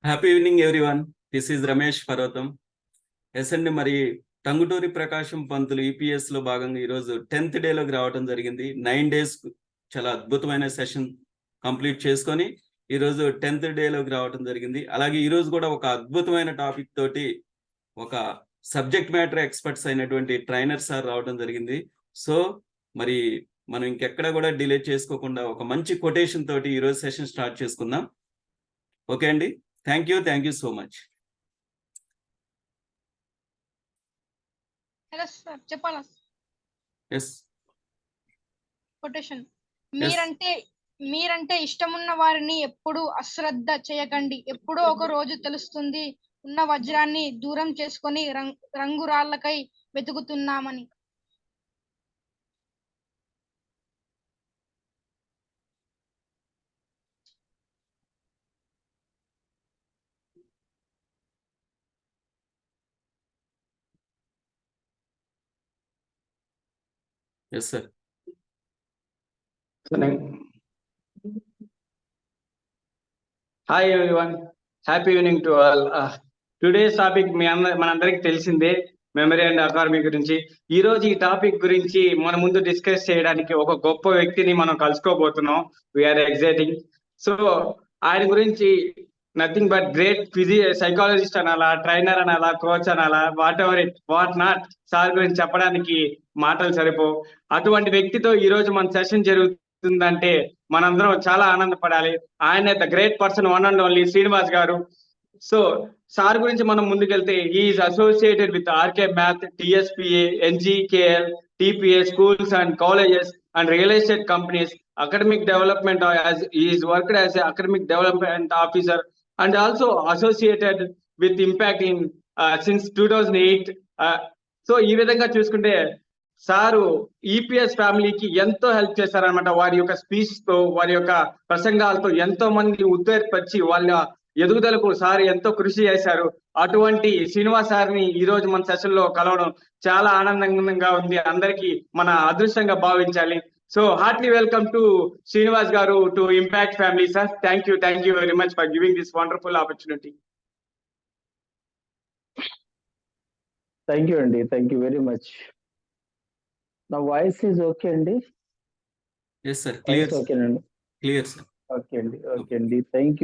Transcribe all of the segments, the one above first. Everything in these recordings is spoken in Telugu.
Happy evening everyone. This is Ramesh పర్వతం. ఎస్ అండి, మరి టంగుటూరి ప్రకాశం పంతులు ఈపీఎస్ లో భాగంగా ఈరోజు 10th డేలోకి రావడం జరిగింది. 9 days చాలా అద్భుతమైన సెషన్ కంప్లీట్ చేసుకొని ఈరోజు 10th డేలోకి రావడం జరిగింది. అలాగే ఈరోజు కూడా ఒక అద్భుతమైన టాపిక్ తోటి ఒక సబ్జెక్ట్ మ్యాటర్ ఎక్స్పర్ట్స్ అయినటువంటి ట్రైనర్ సార్ రావడం జరిగింది. సో మరి మనం ఇంకెక్కడ కూడా డిలే చేసుకోకుండా ఒక మంచి కొటేషన్ తోటి ఈరోజు సెషన్ స్టార్ట్ చేసుకుందాం. ఓకే అండి, thank you so much. Hello sir, చెప్పాలా? Yes quotation. మీరంటే ఇష్టమున్న వారిని ఎప్పుడు అశ్రద్ధ చేయకండి. ఎప్పుడో ఒక రోజు తెలుస్తుంది ఉన్న వజ్రాన్ని దూరం చేసుకొని రంగురాళ్ళకై వెతుకుతున్నామని. Yes sir. Hi everyone, happy evening to all. Today's topic మనందరికి తెలిసిందే, మెమరీ అండ్ అకాడమీ గురించి. ఈ రోజు ఈ టాపిక్ గురించి మన ముందు డిస్కస్ చేయడానికి ఒక గొప్ప వ్యక్తిని మనం కలుసుకోబోతున్నాం. We are exciting. సో ఆయన గురించి నథింగ్ బట్ గ్రేట్ సైకాలజిస్ట్ అనాలా, ట్రైనర్ అనాలా, కోచ్ అనాలా, వాట్ నాట్, సార్ గురించి చెప్పడానికి మాటలు సరిపో. అటువంటి వ్యక్తితో ఈ రోజు మన సెషన్ జరుగుతుందంటే మనందరం చాలా ఆనందపడాలి. ఆయన the great person, one and only Srinivas garu. So sir గురించి మనం ముందుకెళ్తే, is associated with RK math, TSPA, NGKL, TPA schools and colleges and real estate companies. Academic development, as he is worked as an academic development officer and also associated with impact in since 2008. So ఈ విధంగా చూసుకుంటే సారు ఈపీఎస్ ఫ్యామిలీకి ఎంతో హెల్ప్ చేశారనమాట. వారి యొక్క స్పీచ్ తో, వారి యొక్క ప్రసంగాలతో ఎంతో మంది ఉత్తేజపరిచి వాళ్ళ ఎదుగుదలకు సార్ ఎంతో కృషి చేశారు. అటువంటి శ్రీనివాస్ సార్ని ఈ రోజు మన సెషన్ లో కలవడం చాలా ఆనందంగా ఉంది. అందరికీ మన అదృష్టంగా భావించాలి. So heartily welcome to Srinivas Garu to Impact Family, sir. Thank you very much for giving this wonderful opportunity. Thank you, Andy. Thank you very much. Now voice is okay, Andy? Yes sir, clear. Voice okay, Andy? Clear sir. Okay, Andy. Okay, Andy. Thank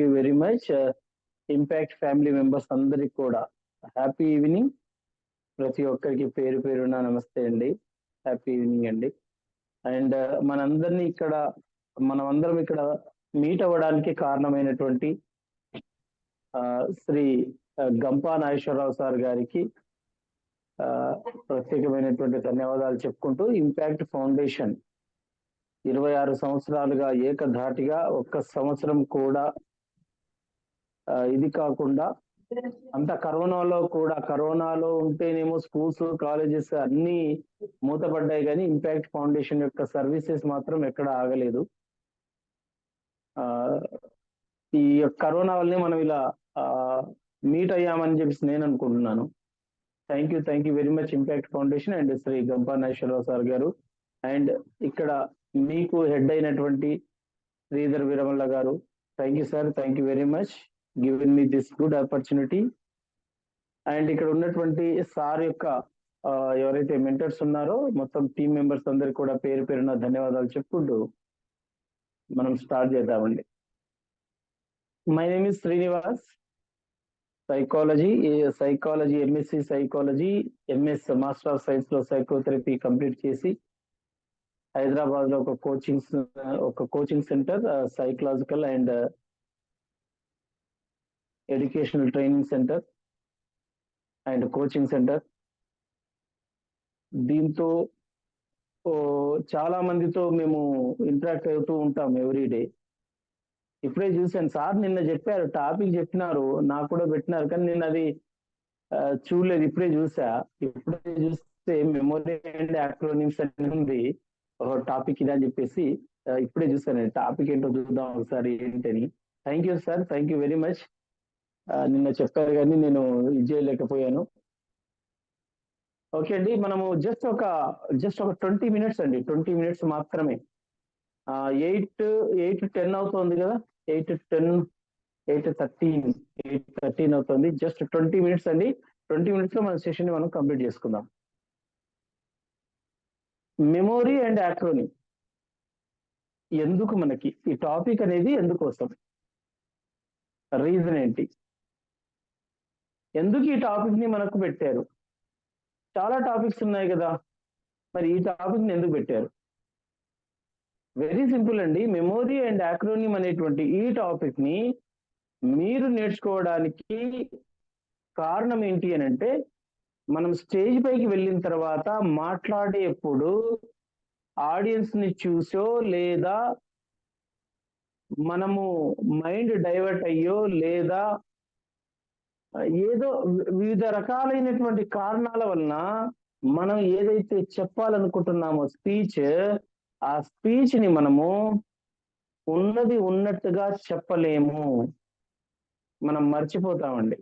you very much. Impact Family members అందరికి కూడా హ్యాపీ ఈవినింగ్. ప్రతి ఒక్కరికి పేరు పేరున నమస్తే అండి. హ్యాపీ ఈవినింగ్ అండి. అండ్ మనమందరం ఇక్కడ మీట్ అవ్వడానికి కారణమైనటువంటి శ్రీ గంపా నాగేశ్వరరావు సార్ గారికి ప్రత్యేకమైనటువంటి ధన్యవాదాలు చెప్పుకుంటూ, ఇంపాక్ట్ ఫౌండేషన్ 26 సంవత్సరాలుగా ఏకధాటిగా ఒక్క సంవత్సరం కూడా ఇది కాకుండా, అంత కరోనాలో ఉంటేనేమో స్కూల్స్, కాలేజెస్ అన్ని మూతపడ్డాయి, కానీ ఇంపాక్ట్ ఫౌండేషన్ యొక్క సర్వీసెస్ మాత్రం ఎక్కడ ఆగలేదు. ఈ కరోనా వల్లనే మనం ఇలా మీట్ అయ్యామని చెప్పేసి నేను అనుకుంటున్నాను. Thank you very much Impact foundation and Shri Gampa Nageswararao sir గారు. అండ్ ఇక్కడ మీకు హెడ్ అయినటువంటి శ్రీధర్ వీరమల్ల గారు, thank you sir, thank you very much given me this good opportunity. And ఇక్కడ ఉన్నటువంటి సార్ యొక్క ఎవరైతే మెంటర్స్ ఉన్నారో మొత్తం టీమ్ మెంబర్స్ అందరికి కూడా పేరు పేరున ధన్యవాదాలు చెప్పుకుంటూ మనం స్టార్ట్ చేద్దామండి. My name is Srinivas. Psychology MSc psychology, MS master of science లో సైకోథెరపీ కంప్లీట్ చేసి హైదరాబాద్ లో ఒక coaching centre, psychological and educational training centre and coaching centre. దీంతో చాలా మందితో మేము ఇంటరాక్ట్ అవుతూ ఉంటాం ఎవ్రీడే. ఇప్పుడే చూసాను సార్ నిన్న చెప్పారు, టాపిక్ చెప్పినారు, నాకు కూడా పెట్టినారు, కానీ నేను అది చూడలేదు. ఇప్పుడే చూస్తే మెమొరీ అండ్ యాక్రోనిమ్స్ అని ఉంది ఒక టాపిక్ ఇది అని చెప్పేసి ఇప్పుడే చూసాను. టాపిక్ ఏంటో చూద్దాం ఒకసారి ఏంటని. Thank you sir, thank you very much. నిన్న చెప్పారు కానీ నేను ఇది చేయలేకపోయాను. ఓకే అండి, మనము జస్ట్ ఒక 20 minutes అండి, 20 minutes మాత్రమే. 8:10 అవుతుంది కదా, 8:10 8:13 అవుతుంది. జస్ట్ 20 మినిట్స్ అండి. 20 మినిట్స్ లో మన సెషన్ మనం కంప్లీట్ చేసుకుందాం. మెమోరీ అండ్ యాక్రోనిమ్ ఎందుకు మనకి ఈ టాపిక్ అనేది ఎందుకోసం, రీజన్ ఏంటి, ఎందుకు ఈ టాపిక్ ని మనకు పెట్టారు? చాలా టాపిక్స్ ఉన్నాయి కదా, మరి ఈ టాపిక్ ని ఎందుకు పెట్టారు? వెరీ సింపుల్ అండి. మెమోరీ అండ్ యాక్రోనిమ్ అనేటువంటి ఈ టాపిక్ ని మీరు నేర్చుకోవడానికి కారణం ఏంటి అని అంటే, మనం స్టేజ్ పైకి వెళ్ళిన తర్వాత మాట్లాడేప్పుడు ఆడియన్స్ ని చూసో లేదా మనము మైండ్ డైవర్ట్ అయ్యో లేదా ఏదో వివిధ రకాలైనటువంటి కారణాల వలన మనం ఏదైతే చెప్పాలనుకుంటున్నామో స్పీచ్, ఆ స్పీచ్ ని మనము ఉన్నది ఉన్నట్టుగా చెప్పలేము, మనం మర్చిపోతామండి.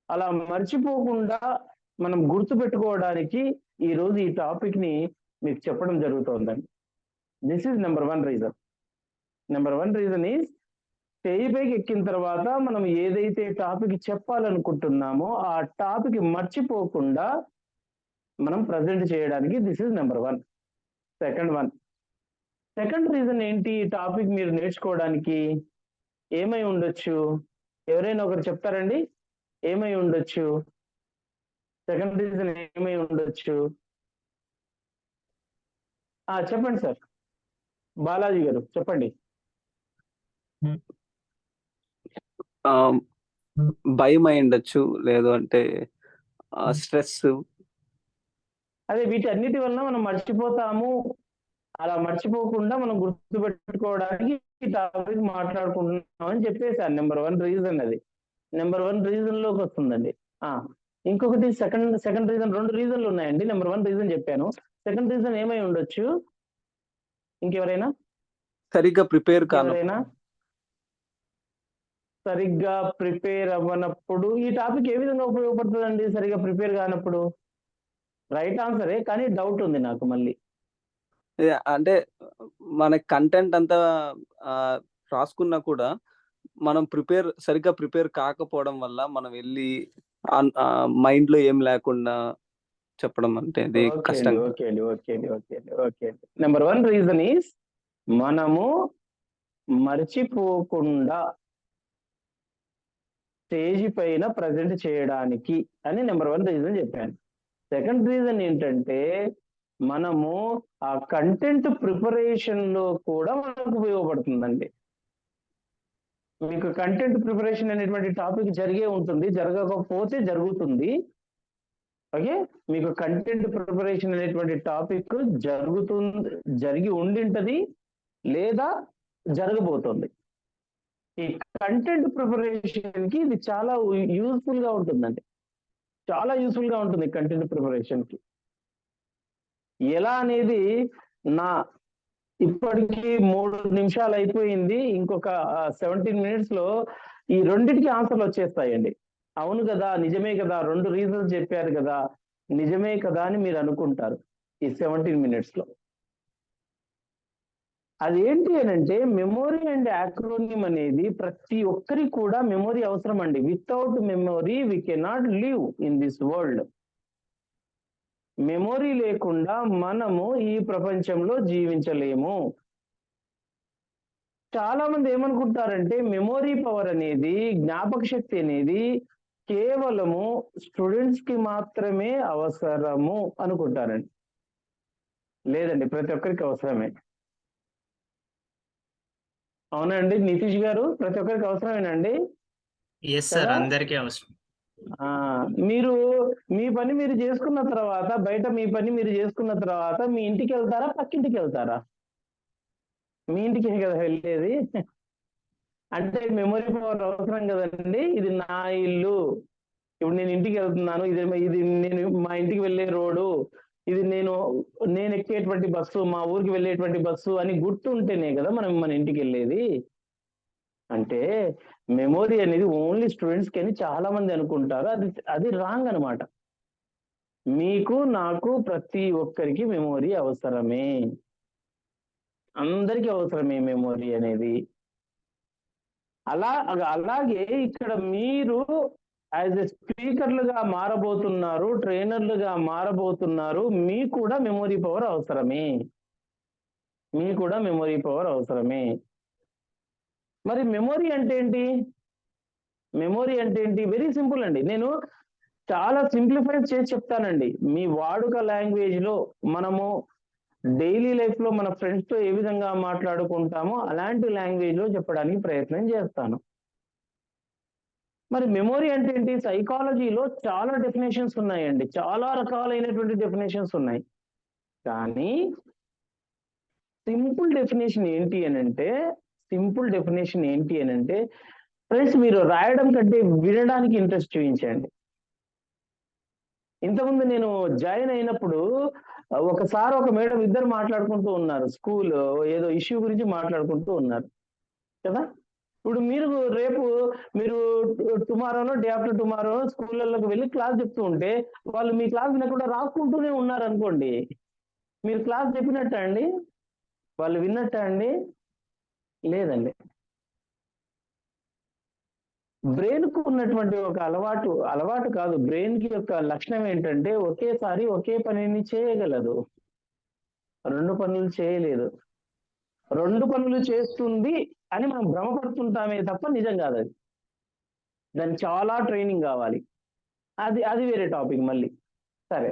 అలా మర్చిపోకుండా మనం గుర్తుపెట్టుకోవడానికి ఈరోజు ఈ టాపిక్ ని మీకు చెప్పడం జరుగుతుందండి. This is number 1 reason. Number 1 reason is stage పైకి ఎక్కిన తర్వాత మనం ఏదైతే టాపిక్ చెప్పాలనుకుంటున్నామో ఆ టాపిక్ మర్చిపోకుండా మనం ప్రజెంట్ చేయడానికి this is number 1. Second reason ఏంటి? ఈ టాపిక్ మీరు నేర్చుకోవడానికి ఏమై ఉండొచ్చు? ఎవరైనా ఒకరు చెప్తారండి ఏమై ఉండొచ్చు? సెకండ్ రీజన్ ఏమై ఉండొచ్చు? చెప్పండి సార్, బాలాజీ గారు చెప్పండి. భయం అయి ఉండొచ్చు, లేదు అంటే స్ట్రెస్. అదే వీటన్నిటి వలన మనం మర్చిపోతాము. అలా మర్చిపోకుండా మనం గుర్తుపెట్టుకోవడానికి ఈ టాపిక్ మాట్లాడుకుంటున్నాం అని చెప్పేసాను. నెంబర్ 1 రీజన్ అది. నెంబర్ 1 రీజన్ లోకి వస్తుందండి. ఇంకొకటి సెకండ్ రీజన్, 2 రీజన్లు ఉన్నాయండి. నెంబర్ 1 రీజన్ చెప్పాను. సెకండ్ రీజన్ ఏమై ఉండొచ్చు? ఇంకెవరైనా? సరిగ్గా ప్రిపేర్ కాను. ఎవరైనా సరిగ్గా ప్రిపేర్ అవ్వనప్పుడు ఈ టాపిక్ ఏ విధంగా ఉపయోగపడుతుందండి? సరిగ్గా ప్రిపేర్ కానప్పుడు రైట్ ఆన్సరే, కానీ డౌట్ ఉంది నాకు మళ్ళీ. అంటే మన కంటెంట్ అంతా రాసుకున్నా కూడా మనం సరిగ్గా ప్రిపేర్ కాకపోవడం వల్ల మనం వెళ్ళి మైండ్ లో ఏం లేకుండా చెప్పడం అంటే ఇది కష్టం. ఓకే. నెంబర్ 1 రీజన్ ఈస్ మనము మర్చిపోకుండా స్టేజ్ పైన ప్రజెంట్ చేయడానికి అని నెంబర్ 1 రీజన్ చెప్పాను. సెకండ్ రీజన్ ఏంటంటే మనము ఆ కంటెంట్ ప్రిపరేషన్ లో కూడా మనకు ఉపయోగపడుతుందండి. మీకు కంటెంట్ ప్రిపరేషన్ అనేటువంటి టాపిక్ జరిగే ఉంటుంది, జరగకపోతే జరుగుతుంది. ఓకే, మీకు కంటెంట్ ప్రిపరేషన్ అనేటువంటి టాపిక్ జరిగి ఉండింటది లేదా జరగబోతుంది. ఈ కంటెంట్ ప్రిపరేషన్ కి ఇది చాలా యూస్ఫుల్ గా ఉంటుందండి. చాలా యూస్ఫుల్ గా ఉంటుంది కంటెంట్ ప్రిపరేషన్ కి. ఎలా అనేది ఇప్పటికి 3 నిమిషాలు అయిపోయింది. ఇంకొక 17 మినిట్స్ లో ఈ రెండింటికి ఆన్సర్లు వచ్చేస్తాయండి. అవును కదా, నిజమే కదా, 2 రీజన్స్ చెప్పారు కదా, నిజమే కదా అని మీరు అనుకుంటారు ఈ 17 మినిట్స్ లో. అదేంటి అని అంటే మెమోరీ అండ్ యాక్రోనిమ్ అనేది ప్రతి ఒక్కరికి కూడా మెమొరీ అవసరం అండి. Without memory we cannot live in this world. Memory లేకుండా మనము ఈ ప్రపంచంలో జీవించలేము. చాలా మంది ఏమనుకుంటారంటే మెమొరీ పవర్ అనేది, జ్ఞాపక శక్తి అనేది కేవలము స్టూడెంట్స్ కి మాత్రమే అవసరము అనుకుంటారండి. లేదండి, ప్రతి ఒక్కరికి అవసరమే. అవునండి నితీష్ గారు, ప్రతి ఒక్కరికి అవసరమేనండి. ఎస్ సార్, అందరికీ అవసరం. మీరు మీ పని మీరు చేసుకున్న తర్వాత, బయట మీ పని మీరు చేసుకున్న తర్వాత మీ ఇంటికి వెళ్తారా, పక్కింటికి వెళ్తారా? మీ ఇంటికి కదా వెళ్ళేది. అంటే మెమొరీ పవర్ అవసరం కదండి. ఇది నా ఇల్లు, ఇప్పుడు నేను ఇంటికి వెళ్తున్నాను, ఇది నేను మా ఇంటికి వెళ్ళే రోడ్డు, ఇది నేను ఎక్కేటువంటి బస్సు, మా ఊరికి వెళ్ళేటువంటి బస్సు అని గుర్తుంటేనే కదా మనం మన ఇంటికి వెళ్ళేది. అంటే మెమొరీ అనేది ఓన్లీ స్టూడెంట్స్ కి అని చాలా మంది అనుకుంటారు. అది రాంగ్ అనమాట. మీకు నాకు ప్రతి ఒక్కరికి మెమొరీ అవసరమే, అందరికీ అవసరమే మెమొరీ అనేది. అలాగే ఇక్కడ మీరు యాజ్ ఎ స్పీకర్లుగా మారబోతున్నారు, ట్రైనర్లుగా మారబోతున్నారు. మీకు కూడా మెమొరీ పవర్ అవసరమే. మరి మెమొరీ అంటే ఏంటి? వెరీ సింపుల్ అండి. నేను చాలా సింప్లిఫై చేసి చెప్తానండి. మీ వాడుక లాంగ్వేజ్ లో మనము డైలీ లైఫ్ లో మన ఫ్రెండ్స్ తో ఏ విధంగా మాట్లాడుకుంటామో అలాంటి లాంగ్వేజ్ లో చెప్పడానికి ప్రయత్నం చేస్తాను. మరి మెమొరీ అంటే ఏంటి? సైకాలజీలో చాలా డెఫినేషన్స్ ఉన్నాయండి, చాలా రకాలైనటువంటి డెఫినేషన్స్ ఉన్నాయి. కానీ సింపుల్ డెఫినేషన్ ఏంటి అని అంటే ఫ్రెండ్స్, మీరు రాయడం కంటే వినడానికి ఇంట్రెస్ట్ చూపించండి. ఇంతకుముందు నేను జాయిన్ అయినప్పుడు ఒకసారి ఒక మేడం ఇద్దరు మాట్లాడుకుంటూ ఉన్నారు, స్కూల్ ఏదో ఇష్యూ గురించి మాట్లాడుకుంటూ ఉన్నారు కదా. ఇప్పుడు రేపు మీరు టుమారోనో డే ఆఫ్టర్ టుమారో స్కూళ్ళలోకి వెళ్ళి క్లాస్ చెప్తూ ఉంటే వాళ్ళు మీ క్లాస్ వినకుండా రాసుకుంటూనే ఉన్నారు అనుకోండి, మీరు క్లాస్ చెప్పినట్ట అండి? వాళ్ళు విన్నట్ట అండి? లేదండి. బ్రెయిన్ కు ఉన్నటువంటి ఒక అలవాటు కాదు, బ్రెయిన్ కి యొక్క లక్షణం ఏంటంటే ఒకేసారి ఒకే పనిని చేయగలదు, రెండు పనులు చేయలేదు. రెండు పనులు చేస్తుంది అని మనం భ్రమపడుతుంటామే తప్ప నిజం కాదు అది. దానికి చాలా ట్రైనింగ్ కావాలి. అది వేరే టాపిక్ మళ్ళీ. సరే,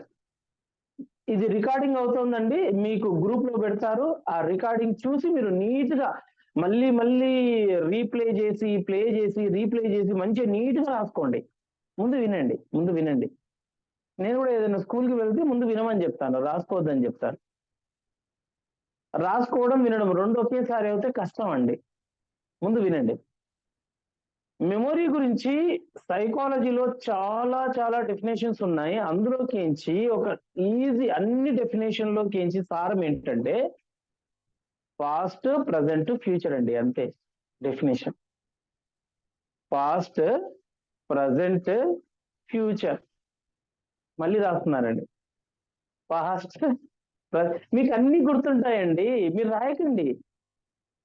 ఇది రికార్డింగ్ అవుతుందండి, మీకు గ్రూప్ లో పెడతారు. ఆ రికార్డింగ్ చూసి మీరు నీట్ గా మళ్ళీ ప్లే చేసి మంచిగా నీట్ గా రాసుకోండి. ముందు వినండి. నేను కూడా ఏదైనా స్కూల్కి వెళ్తే ముందు వినమని చెప్తాను, రాసుకోవద్దని చెప్తాను. రాసుకోవడం, వినడం రెండు ఒకేసారి అయితే కష్టం అండి. ముందు వినండి. మెమొరీ గురించి సైకాలజీలో చాలా డెఫినేషన్స్ ఉన్నాయి. అందులోకించి ఒక ఈజీ అన్ని డెఫినేషన్ లోకించి సారం ఏంటంటే పాస్ట్, ప్రజెంట్, ఫ్యూచర్ అండి, అంతే డెఫినేషన్. Past, present, future. మళ్ళీ రాస్తున్నారండి. పాస్ట్, మీకు అన్ని గుర్తుంటాయండి, మీరు రాయకండి.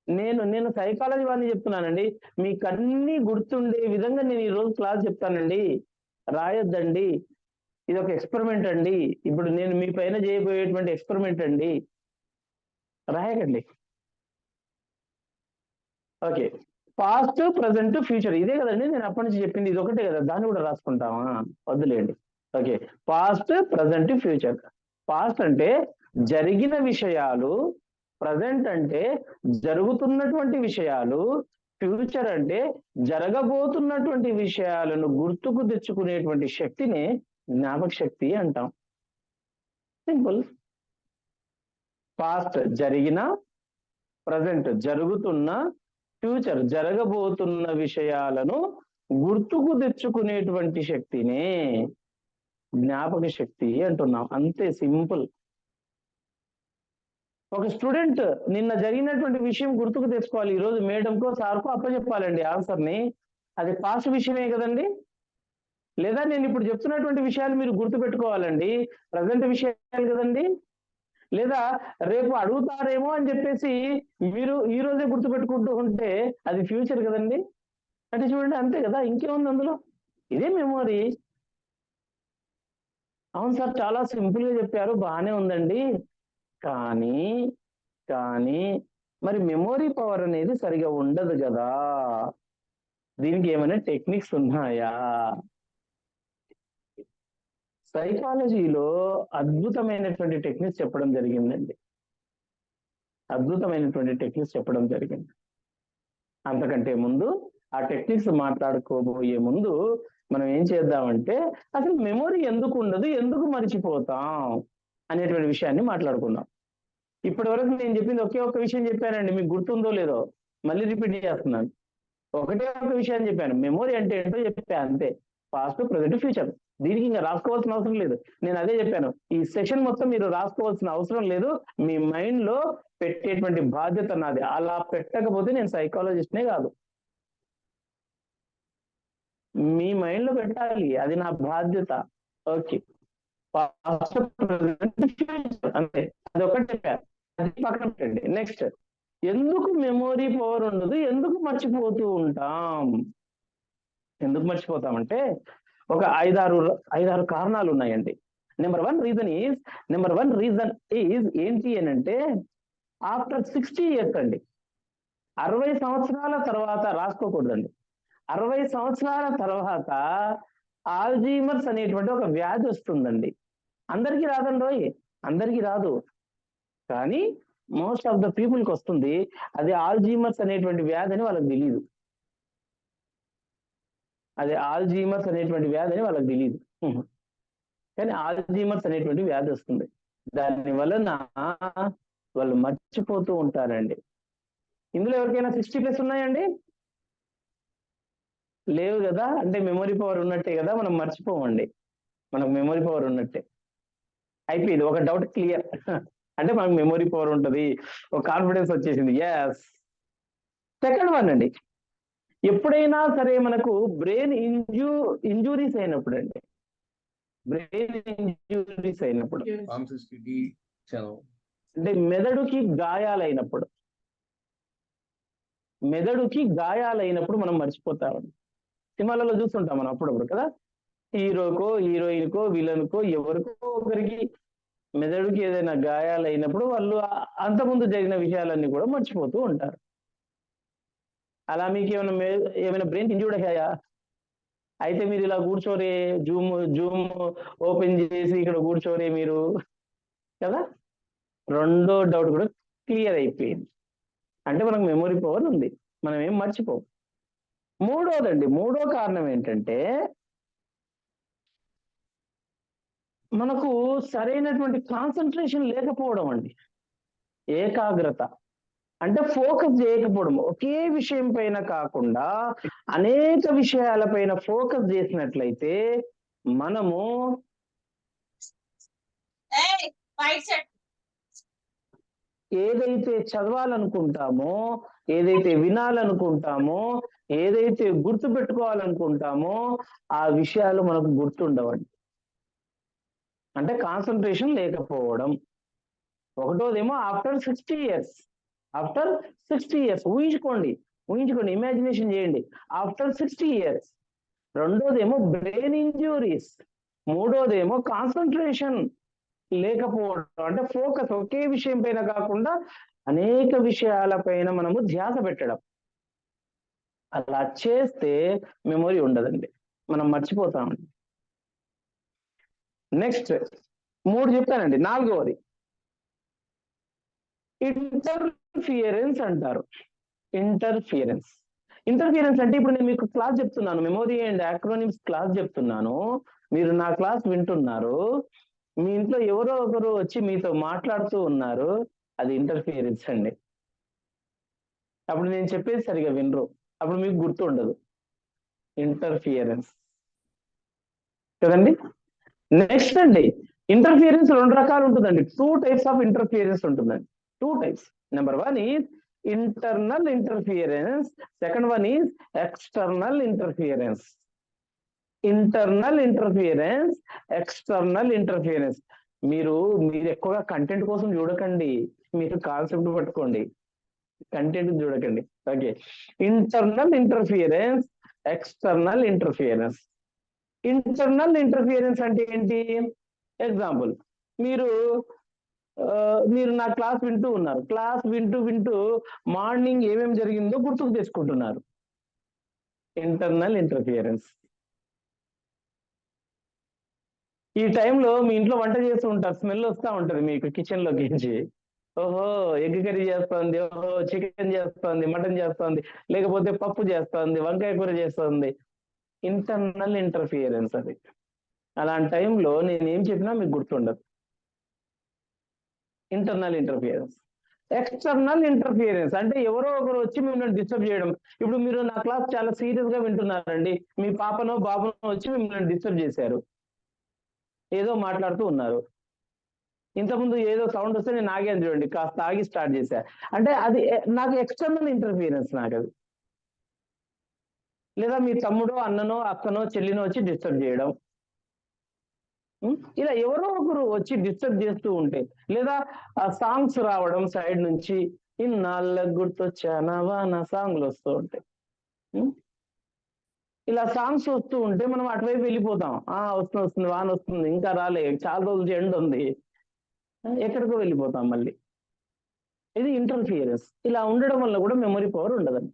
నేను సైకాలజీ వాళ్ళని చెప్తున్నానండి, మీకు అన్ని గుర్తుండే విధంగా నేను ఈరోజు క్లాస్ చెప్తానండి. రాయొద్దండి, ఇది ఒక ఎక్స్పెరిమెంట్ అండి. ఇప్పుడు నేను మీ పైన చేయబోయేటువంటి ఎక్స్పెరిమెంట్ అండి, రాయకండి. ఓకే, పాస్ట్, ప్రజెంట్, ఫ్యూచర్ ఇదే కదండి నేను అప్పటి నుంచి చెప్పింది, ఇది ఒకటే కదా, దాన్ని కూడా రాసుకుంటామా? వద్దులేండి. Okay, past, present, future. Past అంటే జరిగిన విషయాలు, ప్రజెంట్ అంటే జరుగుతున్నటువంటి విషయాలు, ఫ్యూచర్ అంటే జరగబోతున్నటువంటి విషయాలను గుర్తుకు తెచ్చుకునేటువంటి శక్తిని జ్ఞాపక శక్తి అంటాం. సింపుల్. పాస్ట్ జరిగిన, ప్రజెంట్ జరుగుతున్న, ఫ్యూచర్ జరగబోతున్న విషయాలను గుర్తుకు తెచ్చుకునేటువంటి శక్తినే జ్ఞాపక శక్తి అంటున్నాం. అంతే, సింపుల్. ఒక స్టూడెంట్ నిన్న జరిగినటువంటి విషయం గుర్తుకు తెచ్చుకోవాలి. ఈరోజు మేడంకో సార్కో అప్పచెప్పాలండి ఆన్సర్ని, అది పాస్ట్ విషయమే కదండి. లేదా నేను ఇప్పుడు చెప్తున్నటువంటి విషయాలు మీరు గుర్తు పెట్టుకోవాలండి, ప్రజెంట్ విషయాలు కదండి. లేదా రేపు అడుగుతారేమో అని చెప్పేసి మీరు ఈ రోజే గుర్తు పెట్టుకుంటూ ఉంటే అది ఫ్యూచర్ కదండి. అంటే చూడండి, అంతే కదా, ఇంకేముంది అందులో. ఇదే మెమొరీ. అవును సార్, చాలా సింపుల్ గా చెప్పారు, బాగానే ఉందండి. కానీ మరి మెమొరీ పవర్ అనేది సరిగా ఉండదు కదా. దీనికి ఏమైనా టెక్నిక్స్ ఉన్నాయా? సైకాలజీలో అద్భుతమైనటువంటి టెక్నిక్స్ చెప్పడం జరిగిందండి, అంతకంటే ముందు ఆ టెక్నిక్స్ మాట్లాడుకోబోయే ముందు మనం ఏం చేద్దామంటే అసలు మెమొరీ ఎందుకు ఉండదు, ఎందుకు మర్చిపోతాం అనేటువంటి విషయాన్ని మాట్లాడుకుందాం. ఇప్పటి వరకు నేను చెప్పింది ఒకే ఒక్క విషయం చెప్పానండి, మీకు గుర్తుందో లేదో మళ్ళీ రిపీట్ చేస్తున్నాను. ఒకటే ఒక విషయాన్ని చెప్పాను, మెమొరీ అంటే ఏంటో చెప్పా, అంతే. Past, present, future. దీనికి ఇంకా రాసుకోవాల్సిన అవసరం లేదు. నేను అదే చెప్పాను, ఈ సెషన్ మొత్తం మీరు రాసుకోవాల్సిన అవసరం లేదు, మీ మైండ్ లో పెట్టేటువంటి బాధ్యత నాది. అలా పెట్టకపోతే నేను సైకాలజిస్ట్నే కాదు. మీ మైండ్ లో పెట్టాలి, అది నా బాధ్యత. ఓకే, పాస్ట్, ప్రజెంట్, ఫ్యూచర్, అంతే. అది ఒకటి చెప్పారు, అది పక్కన పెట్టండి. నెక్స్ట్ ఎందుకు మెమొరీ పవర్ ఉండదు, ఎందుకు మర్చిపోతూ ఉంటాం? ఎందుకు మర్చిపోతామంటే ఒక ఐదారు కారణాలు ఉన్నాయండి. నెంబర్ వన్ రీజన్ ఈజ్ ఏంటి అని అంటే, ఆఫ్టర్ 60 years అండి, 60 సంవత్సరాల తర్వాత, రాసుకోకూడదండి, 60 సంవత్సరాల తర్వాత ఆల్జీమర్స్ అనేటువంటి ఒక వ్యాధి వస్తుందండి. అందరికీ రాదండి, అందరికీ రాదు, కానీ మోస్ట్ ఆఫ్ ద పీపుల్కి వస్తుంది. అది ఆల్జీమర్స్ అనేటువంటి వ్యాధి అని వాళ్ళకి తెలియదు. అది ఆల్జీమర్స్ అనేటువంటి వ్యాధి అని వాళ్ళకి తెలియదు, కానీ ఆల్జీమర్స్ అనేటువంటి వ్యాధి వస్తుంది. దాని వలన వాళ్ళు మర్చిపోతూ ఉంటారండి. ఇందులో ఎవరికైనా 60+ ఉన్నాయండి? లేవు కదా, అంటే మెమొరీ పవర్ ఉన్నట్టే కదా, మనం మర్చిపోమండి, మనకు మెమొరీ పవర్ ఉన్నట్టే. అయిపోయింది, ఒక డౌట్ క్లియర్. అంటే మనకు మెమొరీ పవర్ ఉంటుంది, ఒక కాన్ఫిడెన్స్ వచ్చేసింది. ఎస్. సెకండ్ వన్ అండి, ఎప్పుడైనా సరే మనకు బ్రెయిన్ ఇంజూరీస్ అయినప్పుడు అండి, బ్రెయిన్ ఇంజూరీస్ అయినప్పుడు అంటే మెదడుకి గాయాలైనప్పుడు మనం మర్చిపోతామండి. సినిమాలలో చూస్తుంటాం మనం అప్పుడప్పుడు కదా, హీరోకో హీరోయిన్కో విలన్కో ఎవరికో ఒకరికి మెదడుకి ఏదైనా గాయాలైనప్పుడు వాళ్ళు అంతకుముందు జరిగిన విషయాలన్నీ కూడా మర్చిపోతూ ఉంటారు. అలా మీకు ఏమైనా బ్రెయిన్ ఇంజూర్డ్ అయ్యాయా? అయితే మీరు ఇలా కూర్చోరే, జూమ్ ఓపెన్ చేసి ఇక్కడ కూర్చోరే మీరు కదా. రెండో డౌట్ కూడా క్లియర్ అయిపోయింది, అంటే మనకు మెమొరీ పవర్ ఉంది, మనం ఏం మర్చిపోం. మూడో కారణం ఏంటంటే, మనకు సరైనటువంటి కాన్సన్ట్రేషన్ లేకపోవడం అండి, ఏకాగ్రత అంటే ఫోకస్ చేయకపోవడం. ఒకే విషయం పైన కాకుండా అనేక విషయాలపైన ఫోకస్ చేసినట్లయితే మనము ఏదైతే చదవాలనుకుంటామో, ఏదైతే వినాలనుకుంటామో, ఏదైతే గుర్తు పెట్టుకోవాలనుకుంటామో ఆ విషయాలు మనకు గుర్తుండవండి, అంటే కాన్సన్ట్రేషన్ లేకపోవడం. ఒకటోదేమో ఆఫ్టర్ 60 years, ఊహించుకోండి, ఇమాజినేషన్ చేయండి, ఆఫ్టర్ 60 years. రెండోదేమో బ్రెయిన్ ఇంజూరీస్. మూడోదేమో కాన్సన్ట్రేషన్ లేకపోవడం, అంటే ఫోకస్ ఒకే విషయం పైన కాకుండా అనేక విషయాల పైన మనము ధ్యాస పెట్టడం. అలా చేస్తే మెమొరీ ఉండదండి, మనం మర్చిపోతామండి. నెక్స్ట్ 3 చెప్పానండి. 4వది ఇంటర్ఫియరెన్స్ అంటారు. ఇంటర్ఫియరెన్స్ అంటే ఇప్పుడు నేను మీకు క్లాస్ చెప్తున్నాను, మెమొరీ అండ్ యాక్రోనిమ్స్ క్లాస్ చెప్తున్నాను, మీరు నా క్లాస్ వింటున్నారు, మీ ఇంట్లో ఎవరో ఒకరు వచ్చి మీతో మాట్లాడుతూ ఉన్నారు, అది ఇంటర్ఫియరెన్స్ అండి. అప్పుడు నేను చెప్పేది సరిగా వినరు, అప్పుడు మీకు గుర్తు ఉండదు, ఇంటర్ఫియరెన్స్ కదండి. నెక్స్ట్ అండి, ఇంటర్ఫియరెన్స్ 2 రకాలు ఉంటుందండి. 2 types ఆఫ్ ఇంటర్ఫియరెన్స్ ఉంటుందండి. 2 types. Number 1 is internal interference, second one is external interference. Internal interference మీరు ఎక్కువగా కంటెంట్ కోసం చూడకండి, మీరు కాన్సెప్ట్ పట్టుకోండి, కంటెంట్ చూడకండి. Okay, internal interference, external interference. Internal interference అంటే ఏంటి? ఎగ్జాంపుల్, మీరు నా క్లాస్ వింటూ ఉన్నారు, క్లాస్ వింటూ మార్నింగ్ ఏమేమి జరిగిందో గుర్తుకు తెచ్చుకుంటున్నారు, ఇంటర్నల్ ఇంటర్ఫియరెన్స్. ఈ టైంలో మీ ఇంట్లో వంట చేస్తూ ఉంటారు, స్మెల్ వస్తూ ఉంటది మీకు కిచెన్ లోకి నుంచి, ఓహో ఎగ్ కర్రీ చేస్తోంది, ఓహో చికెన్ చేస్తోంది, మటన్ చేస్తోంది, లేకపోతే పప్పు చేస్తోంది, వంకాయ కూర చేస్తోంది, ఇంటర్నల్ ఇంటర్ఫియరెన్స్ అది. అలాంటి టైంలో నేను ఏం చెప్పినా మీకు గుర్తుండదు, ఇంటర్నల్ ఇంటర్ఫియరెన్స్. ఎక్స్టర్నల్ ఇంటర్ఫియరెన్స్ అంటే ఎవరో ఒకరు వచ్చి మిమ్మల్ని డిస్టర్బ్ చేయడం. ఇప్పుడు మీరు నా క్లాస్ చాలా సీరియస్ గా వింటున్నారండి, మీ పాపనో బాబునో వచ్చి మిమ్మల్ని డిస్టర్బ్ చేశారు, ఏదో మాట్లాడుతూ ఉన్నారు, ఇంతకుముందు ఏదో సౌండ్ వస్తే నేను ఆగాను చూడండి, కాస్త ఆగి స్టార్ట్ చేశా, అంటే అది నాకు ఎక్స్టర్నల్ ఇంటర్ఫియరెన్స్ నాకు అది. లేదా మీ తమ్ముడో అన్ననో అక్కనో చెల్లినో వచ్చి డిస్టర్బ్ చేయడం, ఇలా ఎవరో ఒకరు వచ్చి డిస్టర్బ్ చేస్తూ ఉంటే, లేదా సాంగ్స్ రావడం సైడ్ నుంచి, ఇన్నాళ్ళకు గుర్తొచ్చానవా నా సాంగ్లు వస్తూ ఉంటాయి. ఉం? ఇలా సాంగ్స్ వస్తూ ఉంటే మనం అటువైపు వెళ్ళిపోతాం. వస్తుంది వాన వస్తుంది, ఇంకా రాలే, చాలా రోజులు ఎండ్ ఉంది, ఎక్కడికో వెళ్ళిపోతాం మళ్ళీ. ఇది ఇంటర్ఫియరెన్స్. ఇలా ఉండడం వల్ల కూడా మెమరీ పవర్ ఉండదండి.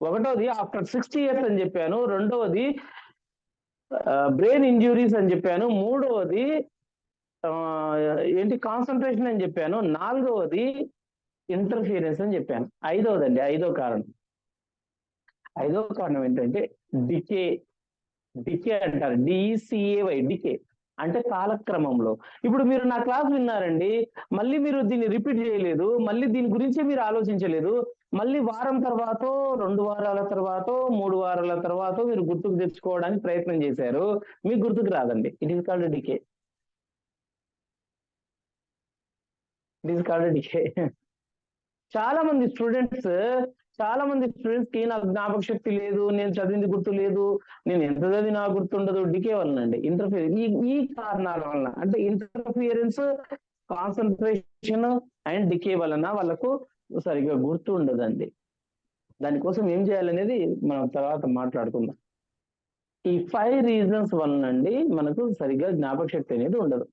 ఒకటోది ఆఫ్టర్ 60 years అని చెప్పాను, రెండవది బ్రెయిన్ ఇంజ్యూరీస్ అని చెప్పాను, మూడవది కాన్సన్ట్రేషన్ అని చెప్పాను, నాలుగవది ఇంటర్ఫియరెన్స్ అని చెప్పాను. ఐదో కారణం ఏంటంటే డికే అంటారు, డిసిఏవై, డికే అంటే కాలక్రమంలో. ఇప్పుడు మీరు నా క్లాస్ విన్నారండి, మళ్ళీ మీరు దీన్ని రిపీట్ చేయలేదు, మళ్ళీ దీని గురించి మీరు ఆలోచించలేదు, మళ్ళీ వారం తర్వాత, 2 వారాల తర్వాత, 3 వారాల తర్వాత మీరు గుర్తుకు తెచ్చుకోవడానికి ప్రయత్నం చేశారు, మీకు గుర్తుకు రాదండి. It is called decay. చాలా మంది స్టూడెంట్స్ కి నాకు జ్ఞాపక శక్తి లేదు, నేను చదివింది గుర్తు లేదు, నేను ఎంత చదివి నాకు గుర్తుండదు, డికే వలనండి. ఈ కారణాల వలన, అంటే ఇంటర్ఫియరెన్స్, కాన్సన్ట్రేషన్ అండ్ డికే వలన వాళ్ళకు సరిగ్గా గుర్తు ఉండదండి. దానికోసం ఏం చేయాలనేది మనం తర్వాత మాట్లాడుకుందాం. ఈ 5 reasons వలనండి మనకు సరిగ్గా జ్ఞాపక శక్తి అనేది ఉండదు.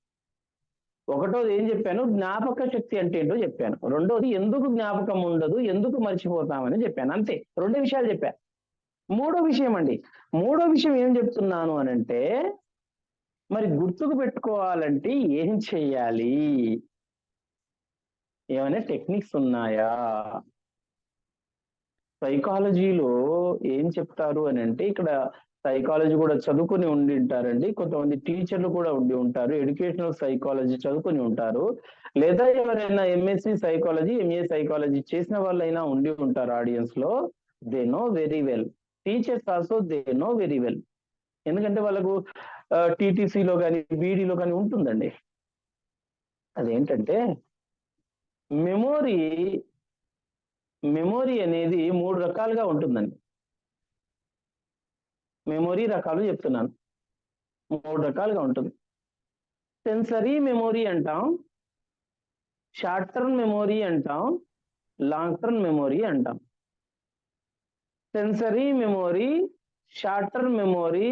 ఒకటోది ఏం చెప్పాను, జ్ఞాపక శక్తి అంటే ఏంటో చెప్పాను. రెండోది ఎందుకు జ్ఞాపకం ఉండదు, ఎందుకు మర్చిపోతామని చెప్పాను. అంతే, 2 విషయాలు చెప్పాను. మూడో విషయం ఏం చెప్తున్నాను అనంటే, మరి గుర్తుకు పెట్టుకోవాలంటే ఏం చెయ్యాలి, ఏమైనా టెక్నిక్స్ ఉన్నాయా? సైకాలజీలో ఏం చెప్తారు అని అంటే, ఇక్కడ సైకాలజీ కూడా చదువుకొని ఉండి ఉంటారండి, కొంతమంది టీచర్లు కూడా ఉండి ఉంటారు, ఎడ్యుకేషనల్ సైకాలజీ చదువుకొని ఉంటారు, లేదా ఎవరైనా ఎంఎస్సి సైకాలజీ, ఎంఏ సైకాలజీ చేసిన వాళ్ళైనా ఉండి ఉంటారు ఆడియన్స్ లో. They know very well. Teachers also they know very well. ఎందుకంటే వాళ్ళకు టీటీసీలో కానీ బీడీలో కానీ ఉంటుందండి. అదేంటంటే మెమొరీ అనేది 3 రకాలుగా ఉంటుందండి. మెమొరీ రకాలు చెప్తున్నాను, 3 రకాలుగా ఉంటుంది. సెన్సరీ మెమొరీ అంటాం, షార్ట్ టర్మ్ మెమొరీ అంటాం, లాంగ్ టర్మ్ మెమొరీ అంటాం. Sensory memory, short term memory,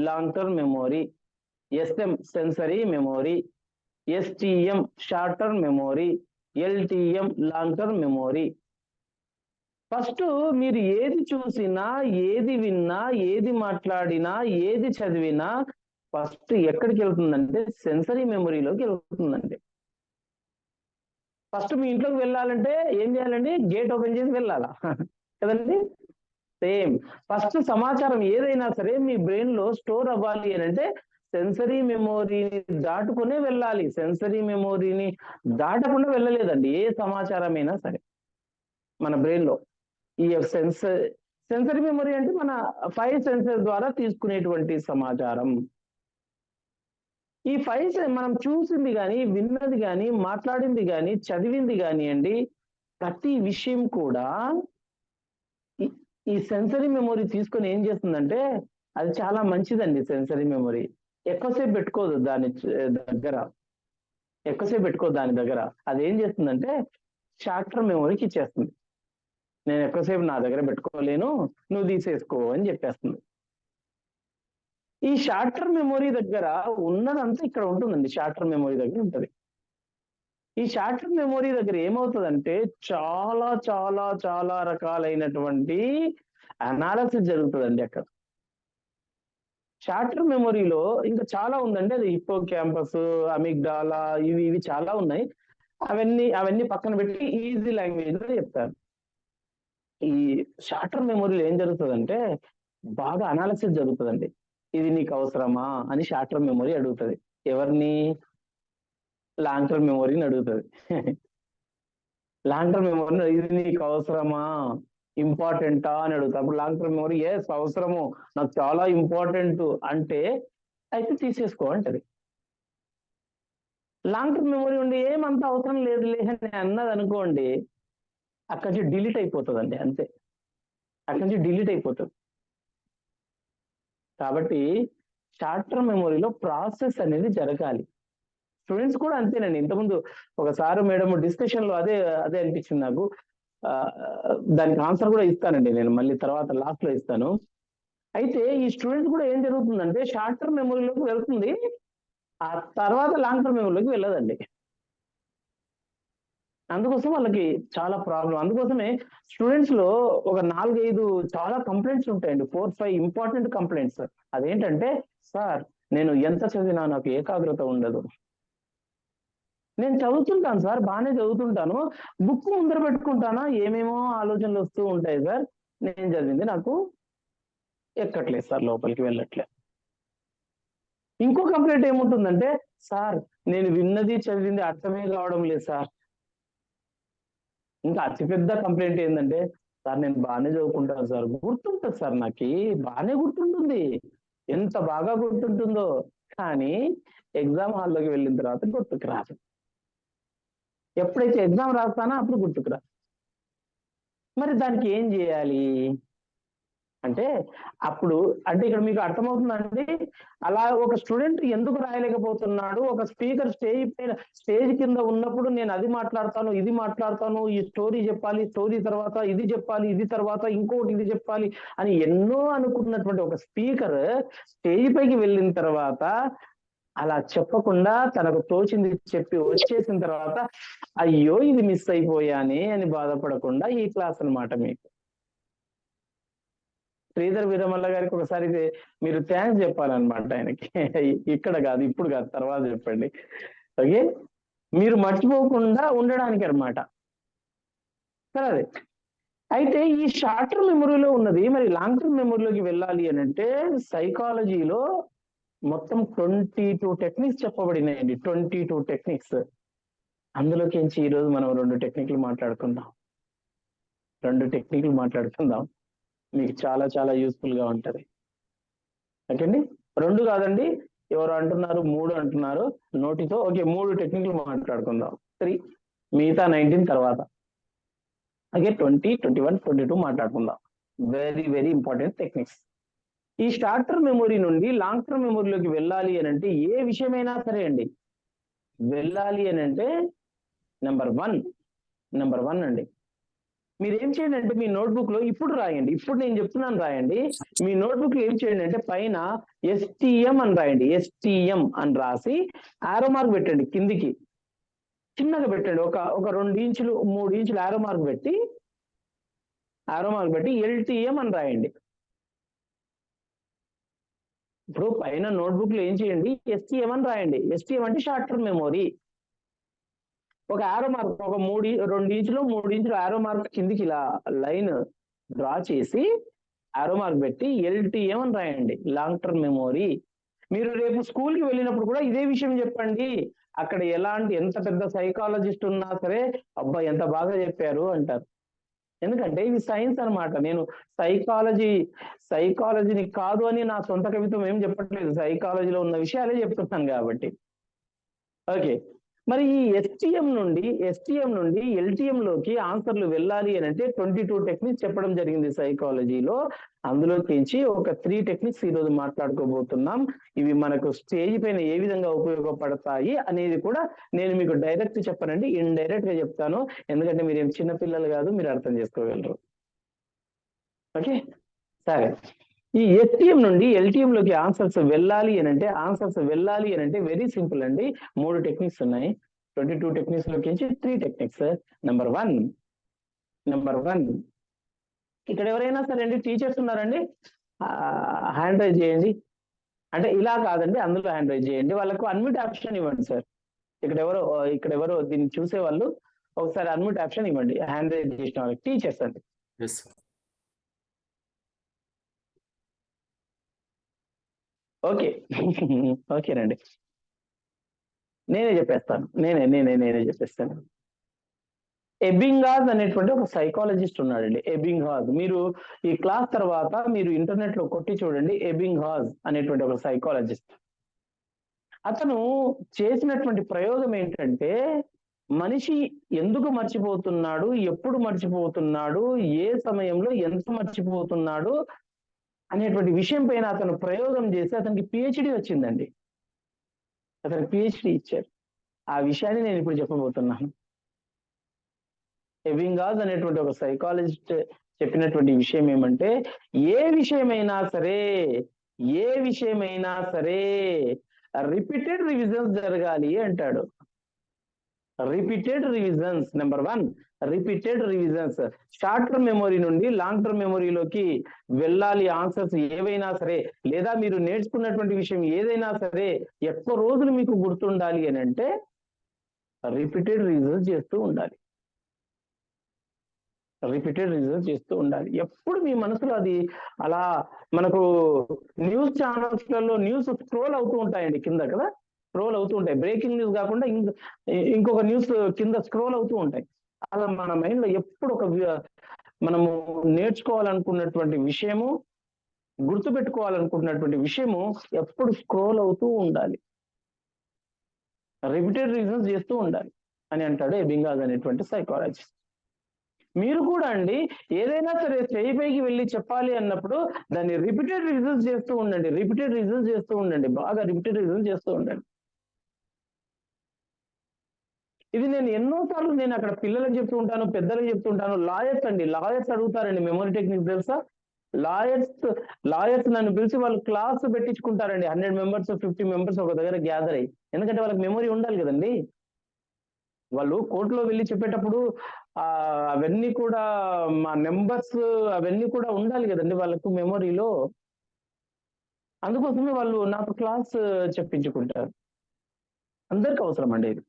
long term memory. SM sensory memory, STM short term memory, LTM long term memory. First మీరు ఏది చూసినా, ఏది విన్నా, ఏది మాట్లాడినా, ఏది చదివినా ఫస్ట్ ఎక్కడికి వెళ్తుందంటే సెన్సరీ మెమొరీలోకి వెళ్తుందండి. ఫస్ట్ మీ ఇంట్లోకి వెళ్ళాలంటే ఏం చేయాలండి, గేట్ ఓపెన్ చేసి వెళ్ళాలా కదండి. సేమ్, ఫస్ట్ సమాచారం ఏదైనా సరే మీ బ్రెయిన్ లో స్టోర్ అవ్వాలి అని అంటే సెన్సరీ మెమొరీని దాటుకునే వెళ్ళాలి. సెన్సరీ మెమొరీని దాటకుండా వెళ్ళలేదండి ఏ సమాచారమైనా సరే మన బ్రెయిన్ లో. ఈ సెన్సరీ మెమొరీ అంటే మన 5 సెన్సెస్ ద్వారా తీసుకునేటువంటి సమాచారం. ఈ 5 మనం చూసింది కానీ, విన్నది కానీ, మాట్లాడింది కానీ, చదివింది కానీ అండి, ప్రతి విషయం కూడా ఈ సెన్సరీ మెమొరీ తీసుకొని ఏం చేస్తుందంటే, అది చాలా మంచిదండి. సెన్సరీ మెమొరీ ఎక్కువసేపు పెట్టుకోదు దాని దగ్గర. అది ఏం చేస్తుందంటే షార్ట్ టర్మ్ మెమొరీకి ఇచ్చేస్తుంది. నేను ఎక్కువసేపు నా దగ్గర పెట్టుకోలేను, నువ్వు తీసేసుకో అని చెప్పేస్తుంది. ఈ షార్ట్ టర్మ్ మెమొరీ దగ్గర ఉన్నదంతా ఇక్కడ ఉంటుందండి. షార్ట్ టర్మ్ మెమొరీ దగ్గర ఉంటుంది. ఈ షార్ట్ టర్మ్ మెమొరీ దగ్గర ఏమవుతుందంటే చాలా చాలా చాలా రకాలైనటువంటి అనాలిసిస్ జరుగుతుందండి అక్కడ. షార్ట్ టర్మ్ మెమొరీలో ఇంకా చాలా ఉందండి. అది హిప్పో క్యాంపస్, అమిగ్డాలా, ఇవి చాలా ఉన్నాయి. అవన్నీ పక్కన పెట్టి ఈజీ లాంగ్వేజ్ లో చెప్తారు. ఈ షార్ట్ టర్మ్ మెమొరీలో ఏం జరుగుతుందంటే బాగా అనాలిసిస్ జరుగుతుందండి. ఇది నీకు అవసరమా అని షార్ట్ టర్మ్ మెమొరీ అడుగుతుంది. ఎవరిని? లాంగ్ టర్మ్ మెమొరీని అడుగుతుంది. లాంగ్ టర్మ్ మెమొరీ ఇది నీకు అవసరమా, ఇంపార్టెంటా అని అడుగుతా. అప్పుడు లాంగ్ టర్మ్ మెమొరీ ఎస్ అవసరము, నాకు చాలా ఇంపార్టెంట్ అంటే అయితే తీసేసుకో అంటది. లాంగ్ టర్మ్ మెమొరీ ఉండి ఏమంత అవసరం లేదులే అని అన్నది అనుకోండి, అక్కడి నుంచి డిలీట్ అయిపోతుందండి. అంతే, అక్కడి నుంచి డిలీట్ అయిపోతుంది. కాబట్టి షార్ట్ టర్మ్ మెమొరీలో ప్రాసెస్ అనేది జరగాలి. స్టూడెంట్స్ కూడా అంతేనండి. ఇంతకుముందు ఒకసారి మేడం డిస్కషన్ లో అదే అదే అనిపించింది నాకు. దానికి ఆన్సర్ కూడా ఇస్తానండి నేను, మళ్ళీ తర్వాత లాస్ట్ లో ఇస్తాను. అయితే ఈ స్టూడెంట్స్ కూడా ఏం జరుగుతుందంటే షార్ట్ టర్మ్ మెమొరీలోకి వెళ్తుంది, ఆ తర్వాత లాంగ్ టర్మ్ మెమొరీలోకి వెళ్ళదండి. అందుకోసం వాళ్ళకి చాలా ప్రాబ్లం. అందుకోసమే స్టూడెంట్స్ లో ఒక 4-5 చాలా కంప్లైంట్స్ ఉంటాయండి, 4-5 ఇంపార్టెంట్ కంప్లైంట్స్. అదేంటంటే, సార్ నేను ఎంత చదివినా నాకు ఏకాగ్రత ఉండదు. నేను చదువుతుంటాను సార్, బాగానే చదువుతుంటాను, బుక్ ముందర పెట్టుకుంటానా ఏమేమో ఆలోచనలు వస్తూ ఉంటాయి సార్, నేను చదివింది నాకు ఎక్కట్లేదు సార్, లోపలికి వెళ్ళట్లేదు. ఇంకో కంప్లైంట్ ఏముంటుందంటే, సార్ నేను విన్నది చదివింది అర్థమే కావడం లేదు సార్. ఇంకా అతిపెద్ద కంప్లైంట్ ఏంటంటే, సార్ నేను బాగానే చదువుకుంటాను సార్, గుర్తుంటుంది సార్, నాకు బాగానే గుర్తుంటుంది, ఎంత బాగా గుర్తుంటుందో, కానీ ఎగ్జామ్ హాల్లోకి వెళ్ళిన తర్వాత గుర్తుకు రాదు. ఎప్పుడైతే ఎగ్జామ్ రాస్తానో అప్పుడు గుర్తుకు రాదు. మరి దానికి ఏం చేయాలి అంటే, అప్పుడు అంటే ఇక్కడ మీకు అర్థమవుతుందండి, అలా ఒక స్టూడెంట్ ఎందుకు రాయలేకపోతున్నాడు, ఒక స్పీకర్ స్టేజ్ కింద ఉన్నప్పుడు నేను అది మాట్లాడతాను, ఇది మాట్లాడతాను, ఈ స్టోరీ చెప్పాలి, స్టోరీ తర్వాత ఇది చెప్పాలి, ఇది తర్వాత ఇంకోటి ఇది చెప్పాలి అని ఎన్నో అనుకున్నటువంటి ఒక స్పీకర్ స్టేజ్ పైకి వెళ్ళిన తర్వాత అలా చెప్పకుండా తనకు తోచింది చెప్పి వచ్చేసిన తర్వాత అయ్యో ఇది మిస్ అయిపోయానే అని బాధపడకుండా ఈ క్లాస్ అన్నమాట మీకు. శ్రీధర్ వీరమల్ల గారికి ఒకసారి మీరు థ్యాంక్స్ చెప్పాలన్నమాట ఆయనకి. ఇక్కడ కాదు, ఇప్పుడు కాదు, తర్వాత చెప్పండి. ఓకే, మీరు మర్చిపోకుండా ఉండడానికి అన్నమాట. సరే, అదే అయితే ఈ షార్ట్ టర్మ్ మెమొరీలో ఉన్నది మరి లాంగ్ టర్మ్ మెమొరీలోకి వెళ్ళాలి అని అంటే సైకాలజీలో మొత్తం 22 టెక్నిక్స్ చెప్పబడినాయండి. 22 టెక్నిక్స్. అందులోకి ఈరోజు మనం 2 టెక్నిక్లు మాట్లాడుకుందాం. 2 టెక్నిక్లు మాట్లాడుకుందాం, మీకు చాలా చాలా యూస్ఫుల్ గా ఉంటది. ఓకే అండి, 2 కాదండి, ఎవరు అంటున్నారు 3 అంటున్నారు నోటితో. ఓకే, 3 టెక్నిక్లు మాట్లాడుకుందాం. 3 మిగతా 19 తర్వాత. ఓకే, 20, 21, 22 మాట్లాడుకుందాం. Very very important techniques. ఈ షార్ట్ టర్మ్ మెమొరీ నుండి లాంగ్ టర్మ్ మెమొరీలోకి వెళ్ళాలి అని అంటే ఏ విషయమైనా సరే అండి, వెళ్ళాలి అని అంటే నెంబర్ వన్ అండి, మీరు ఏం చేయండి అంటే మీ నోట్బుక్ లో ఇప్పుడు రాయండి, ఇప్పుడు నేను చెప్తున్నాను రాయండి. మీ నోట్బుక్ లో ఏం చేయండి అంటే పైన STM అని రాయండి. STM అని రాసి ఆరో మార్క్ పెట్టండి, కిందికి చిన్నగా పెట్టండి, ఒక 2 ఇంచులు 3 ఇంచులు ఆరో మార్క్ పెట్టి LTM అని రాయండి. ఇప్పుడు పైన నోట్బుక్ లో ఏం చేయండి, STM అని రాయండి. STM అంటే షార్ట్ టర్మ్ మెమొరీ. ఒక ఆరో మార్క్, ఒక 2 ఇంచులు 3 ఇంచులు ఆరో మార్క్ కిందికి ఇలా లైన్ డ్రా చేసి ఆరో మార్క్ పెట్టి LTM అని రాయండి, లాంగ్ టర్మ్ మెమొరీ. మీరు రేపు స్కూల్ కి వెళ్ళినప్పుడు కూడా ఇదే విషయం చెప్పండి. అక్కడ ఎంత పెద్ద సైకాలజిస్ట్ ఉన్నా సరే అబ్బా ఎంత బాగా చెప్పారు అంటారు. ఎందుకంటే ఇది సైన్స్ అన్నమాట. నేను సైకాలజీని కాదు అని నా సొంత కవిత్వం ఏం చెప్పట్లేదు, సైకాలజీలో ఉన్న విషయాలే చెప్తున్నాను కాబట్టి. ఓకే, మరి ఈ STM నుండి LTM లోకి ఆన్సర్లు వెళ్ళాలి అని అంటే 22 టెక్నిక్స్ చెప్పడం జరిగింది సైకాలజీలో. అందులోకించి ఒక 3 టెక్నిక్స్ ఈరోజు మాట్లాడుకోబోతున్నాం. ఇవి మనకు స్టేజ్ పైన ఏ విధంగా ఉపయోగపడతాయి అనేది కూడా నేను మీకు డైరెక్ట్ చెప్పనండి, ఇండైరెక్ట్ గా చెప్తాను. ఎందుకంటే మీరు ఏం చిన్నపిల్లలు కాదు, మీరు అర్థం చేసుకోగలరు. ఓకే, సరే. ఈ STM నుండి LTM లోకి ఆన్సర్స్ వెళ్ళాలి అని అంటే వెరీ సింపుల్ అండి. 3 టెక్నిక్స్ ఉన్నాయి. 22 టెక్నిక్స్ లోకి 3 టెక్నిక్స్. నెంబర్ వన్, ఇక్కడ ఎవరైనా సరే అండి టీచర్స్ ఉన్నారండి, హ్యాండ్ రైజ్ చేయండి. అంటే ఇలా కాదండి, అందులో హ్యాండ్ రైజ్ చేయండి. వాళ్ళకు అన్మ్యూట్ ఆప్షన్ ఇవ్వండి సార్. ఇక్కడ ఎవరో దీన్ని చూసే వాళ్ళు ఒకసారి అన్మ్యూట్ ఆప్షన్ ఇవ్వండి, హ్యాండ్ రైజ్ చేసిన వాళ్ళకి. టీచర్స్ అండి. ఓకే, ఓకేనండి, నేనే చెప్పేస్తాను. ఎబింగ్హాస్ అనేటువంటి ఒక సైకాలజిస్ట్ ఉన్నాడండి, ఎబింగ్హాస్. మీరు ఈ క్లాస్ తర్వాత మీరు ఇంటర్నెట్ లో కొట్టి చూడండి, ఎబింగ్హాస్ అనేటువంటి ఒక సైకాలజిస్ట్. అతను చేసినటువంటి ప్రయోగం ఏంటంటే, మనిషి ఎందుకు మర్చిపోతున్నాడు, ఎప్పుడు మర్చిపోతున్నాడు, ఏ సమయంలో ఎంత మర్చిపోతున్నాడు అనేటువంటి విషయం పైన అతను ప్రయోగం చేసి అతనికి PhD వచ్చిందండి. అతనికి PhD ఇచ్చారు. ఆ విషయాన్ని నేను ఇప్పుడు చెప్పబోతున్నాను. ఎబింగాస్ అనేటువంటి ఒక సైకాలజిస్ట్ చెప్పినటువంటి విషయం ఏమంటే, ఏ విషయమైనా సరే రిపీటెడ్ రివిజన్స్ జరగాలి అంటాడు. Repeated revisions. Number 1, repeated revisions. Short term memory నుండి లాంగ్ టర్మ్ మెమొరీలోకి వెళ్ళాలి. ఆన్సర్స్ ఏవైనా సరే, లేదా మీరు నేర్చుకున్నటువంటి విషయం ఏదైనా సరే ఎక్కువ రోజులు మీకు గుర్తుండాలి అని అంటే రిపీటెడ్ రివిజన్స్ చేస్తూ ఉండాలి. ఎప్పుడు మీ మనసులో అది అలా, మనకు న్యూస్ ఛానల్స్ లలో న్యూస్ స్క్రోల్ అవుతూ ఉంటాయండి కింద కదా, స్క్రోల్ అవుతూ ఉంటాయి. బ్రేకింగ్ న్యూస్ కాకుండా ఇంకొక న్యూస్ కింద స్క్రోల్ అవుతూ ఉంటాయి. అలా మన మైండ్ లో ఎప్పుడు మనము నేర్చుకోవాలనుకున్నటువంటి విషయము, గుర్తుపెట్టుకోవాలనుకున్నటువంటి విషయము ఎప్పుడు స్క్రోల్ అవుతూ ఉండాలి. రిపీటెడ్ రీజన్స్ చేస్తూ ఉండాలి అని అంటాడు ఎబింగాస్ అనేటువంటి సైకాలజిస్ట్. మీరు కూడా అండి ఏదైనా సరే స్టేజ్ పైకి వెళ్ళి చెప్పాలి అన్నప్పుడు దాన్ని రిపీటెడ్ రివిజన్స్ చేస్తూ ఉండండి. బాగా రిపీటెడ్ రివిజన్స్ చేస్తూ ఉండండి. ఇది నేను ఎన్నోసార్లు నేను అక్కడ పిల్లలకు చెప్తూ ఉంటాను, పెద్దలకు చెప్తూ ఉంటాను. లాయర్స్ అడుగుతారండి మెమరీ టెక్నిక్ తెలుసా? లాయర్స్ నన్ను పిలిచి వాళ్ళు క్లాస్ పెట్టించుకుంటారండి. 100 మెంబర్స్ 50 మెంబర్స్ ఒక దగ్గర గ్యాదర్ అయ్యి. ఎందుకంటే వాళ్ళకి మెమరీ ఉండాలి కదండి. వాళ్ళు కోర్టులో వెళ్ళి చెప్పేటప్పుడు అవన్నీ కూడా మా నెంబర్స్ అవన్నీ కూడా ఉండాలి కదండి వాళ్ళకు మెమొరీలో. అందుకోసమే వాళ్ళు నాకు క్లాస్ చెప్పించుకుంటారు. అందరికి అవసరం అండి ఇది.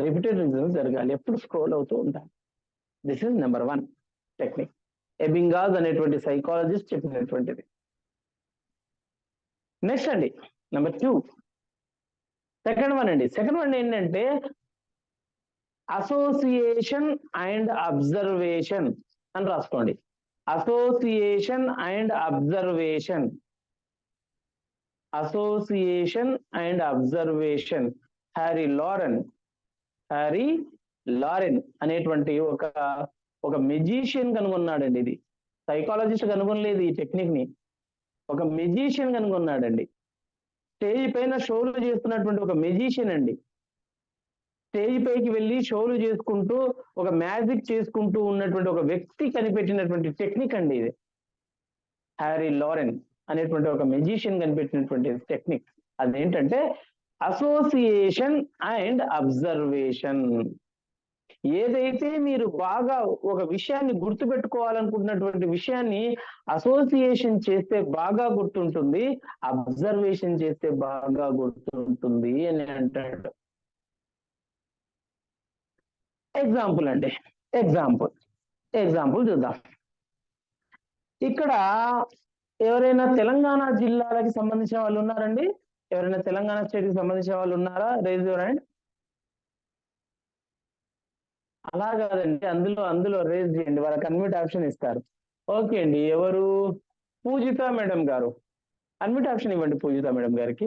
రిపీటెడ్ రివిజన్స్ జరగాలి, ఎప్పుడు స్క్రోల్ అవుతూ ఉంటాయి. This is number 1 technique. Ebbinghaus అనేటువంటి సైకాలజిస్ట్ చెప్పినటువంటిది. నెక్స్ట్ అండి నెంబర్ 2, సెకండ్ వన్ ఏంటంటే అసోసియేషన్ అండ్ అబ్జర్వేషన్ అని రాసుకోండి. Association and observation. Harry Lorayne అనేటువంటి ఒక మెజిషియన్ కనుగొన్నాడండి. ఇది సైకాలజిస్ట్ కనుగొనలేదు ఈ టెక్నిక్ ని, ఒక మెజిషియన్ కనుగొన్నాడండి. స్టేజ్ పైన షోలు చేస్తున్నటువంటి ఒక మెజిషియన్ అండి. స్టేజ్ పైకి వెళ్ళి షోలు చేసుకుంటూ ఒక మ్యాజిక్ చేసుకుంటూ ఉన్నటువంటి ఒక వ్యక్తి కనిపెట్టినటువంటి టెక్నిక్ అండి ఇది. హ్యారీ లారెన్ అనేటువంటి ఒక మెజిషియన్ కనిపెట్టినటువంటి టెక్నిక్. అదేంటంటే అసోసియేషన్ అండ్ అబ్జర్వేషన్. ఏదైతే మీరు బాగా ఒక విషయాన్ని గుర్తుపెట్టుకోవాలనుకుంటున్నటువంటి విషయాన్ని అసోసియేషన్ చేస్తే బాగా గుర్తుంటుంది, అబ్జర్వేషన్ చేస్తే బాగా గుర్తుంటుంది అని అంటాడు. ఎగ్జాంపుల్ చూద్దాం. ఇక్కడ ఎవరైనా తెలంగాణ జిల్లాలకి సంబంధించిన వాళ్ళు ఉన్నారండి? ఎవరైనా తెలంగాణ స్టేట్ కి సంబంధించిన వాళ్ళు ఉన్నారా? Rise your hand. అలా కాదండి, అందులో రేజ్ చేయండి, వాళ్ళకి అన్మ్యూట్ ఆప్షన్ ఇస్తారు. ఓకే అండి, ఎవరు? Poojitha madam garu, unmute option ఇవ్వండి పూజిత మేడం గారికి.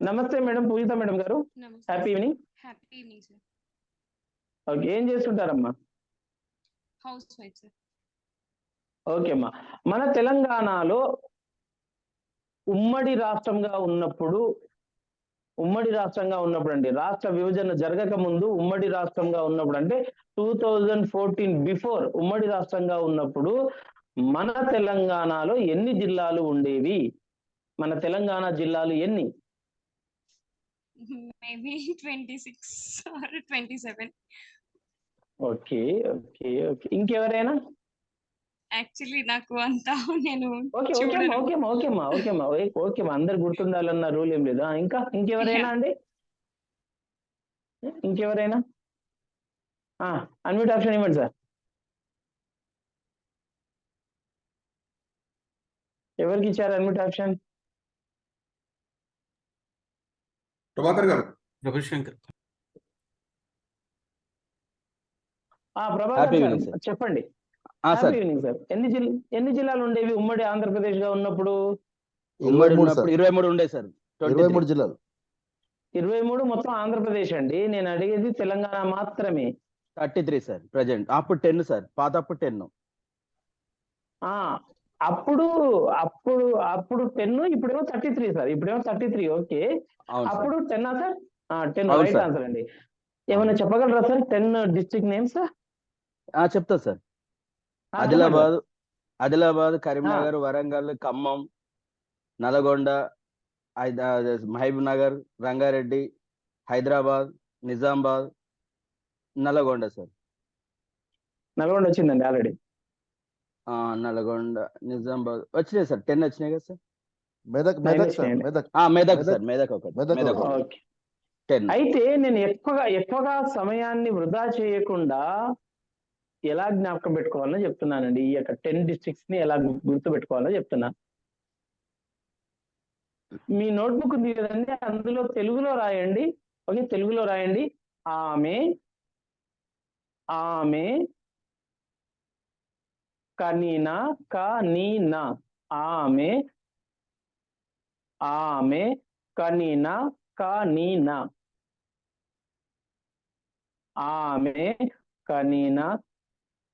నమస్తే madam, Poojitha madam garu. Happy evening. Sir. Okay, ఏం చేస్తుంటారమ్మా? House wife sir. ఓకే అమ్మా, మన తెలంగాణలో ఉమ్మడి రాష్ట్రంగా ఉన్నప్పుడు అండి, రాష్ట్ర విభజన జరగక ముందు ఉమ్మడి రాష్ట్రంగా ఉన్నప్పుడు అంటే 2014 బిఫోర్ ఉమ్మడి రాష్ట్రంగా ఉన్నప్పుడు మన తెలంగాణలో ఎన్ని జిల్లాలు ఉండేవి? మన తెలంగాణ జిల్లాలు ఎన్ని? Maybe 26 or 27. ఓకే, ఇంకెవరైనా? యాక్చువల్లీ నాకు అంతా నేను ఓకేమ్మా, అందరు గుర్తుండాలన్న రూల్ ఏం లేదా? ఇంకెవరైనా అండి? ఇంకెవరైనా? అన్మ్యూట్ ఆప్షన్ ఇవ్వండి సార్. ఎవరికి ఇచ్చారు అన్మ్యూట్ ఆప్షన్? ప్రభాకర్ గారు. రవిశంకర్. ప్రభాకర్ గారు చెప్పండి. Happy evening sir. ఎన్ని జిల్లాలు ఉండేవి ఉమ్మడి ఆంధ్రప్రదేశ్ గా ఉన్నప్పుడు? 23 ఉండే సార్. 23 జిల్లాలు. 23 మొత్తం ఆంధ్రప్రదేశ్ అండి. నేను అడిగేది తెలంగాణ మాత్రమే. 33 సార్ ప్రజెంట్. అప్పుడు 10 సార్, పాత అప్పుడు 10. అప్పుడు అప్పుడు అప్పుడు 10, ఇప్పుడేమో 33 సార్. ఇప్పుడేమో 33. ఓకే. అవును సార్. అప్పుడు 10 సార్? 10 అవును రైట్ సార్. ఆన్సర్ అండి. ఏమైనా చెప్పగలరా సార్ 10 డిస్ట్రిక్ట్ నేమ్స్? చెప్తా సార్. చెప్పండి సార్. ఆదిలాబాద్, కరీంనగర్, వరంగల్, ఖమ్మం, నల్గొండ, మహబూబ్ నగర్, రంగారెడ్డి, హైదరాబాద్, నిజామాబాద్, నల్గొండ సార్. నల్గొండ వచ్చిందండి ఆల్రెడీ. నల్గొండ, నిజామాబాద్ వచ్చినాయి సార్. 10 వచ్చినాయి కదా సార్. మెదక్ 9 మెదక్ సార్ వచ్చినాయండి. మెదక్ మెదక్ మెదక్ సార్. మెదక్ ఒకటి. మెదక్ మెదక్ ఒకటి. ఒకటి. ఓకే. 10. అయితే నేను ఎక్కువగా సమయాన్ని వృధా చేయకుండా ఎలా జ్ఞాపకం పెట్టుకోవాలో చెప్తున్నానండి. ఈ యొక్క 10 డిస్ట్రిక్ట్స్ ని ఎలా గుర్తు పెట్టుకోవాలో చెప్తున్నా. మీ నోట్బుక్ ఉంది కదండి, అందులో తెలుగులో రాయండి. ఓకే, తెలుగులో రాయండి. ఆమె ఆమె కనీనా కనీనా ఆమె ఆమె కనీనా కనీనా ఆమె కనీనా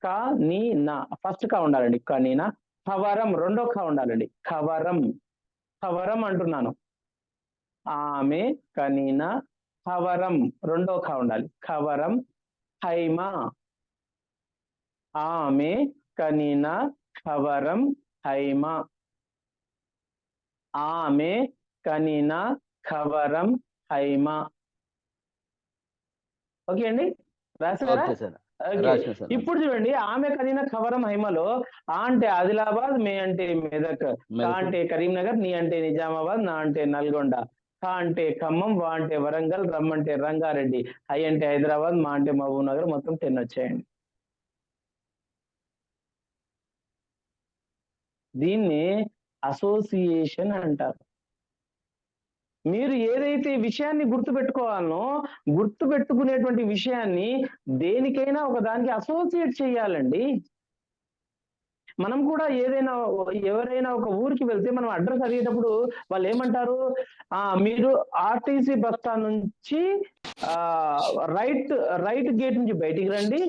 కనీనా. ఫస్ట్ కా ఉండాలండి కనీనా. ఖవరం రెండో కా ఉండాలండి. ఖవరం ఖవరం అంటున్నాను. ఆమె కనీనా ఖవరం రెండో కా ఉండాలి. ఖవరం. హైమా ఆమె కనీనా ఖవరం హైమా. ఆమె కనీనా ఖవరం హైమా. ఓకే అండి, రాసారా? Okay sir. ఓకే. రాసిన సార్. ఇప్పుడు చూడండి, ఆమె కనీనా ఖవరం హైమలో ఆ అంటే ఆదిలాబాద్, మే అంటే మెదక్, కా అంటే కరీంనగర్, నీ అంటే నిజామాబాద్, నా అంటే నల్గొండ, ఖ అంటే ఖమ్మం, వా అంటే వరంగల్, రమ్ అంటే రంగారెడ్డి, ఐ అంటే హైదరాబాద్, మా అంటే మహబూబ్ నగర్. మొత్తం 10 వచ్చాయండి. దీన్ని అసోసియేషన్ అంటారు. మీరు ఏదైతే విషయాన్ని గుర్తుపెట్టుకోవాలనో, గుర్తుపెట్టుకునేటువంటి విషయాన్ని దేనికైనా ఒక దానికి అసోసియేట్ చేయాలండి. మనం కూడా ఎవరైనా ఒక ఊరికి వెళ్తే మనం అడ్రస్ అడిగేటప్పుడు వాళ్ళు ఏమంటారు, మీరు ఆర్టీసీ బస్ స్టాండ్ నుంచి రైట్ గేట్ నుంచి బయటికి రండి,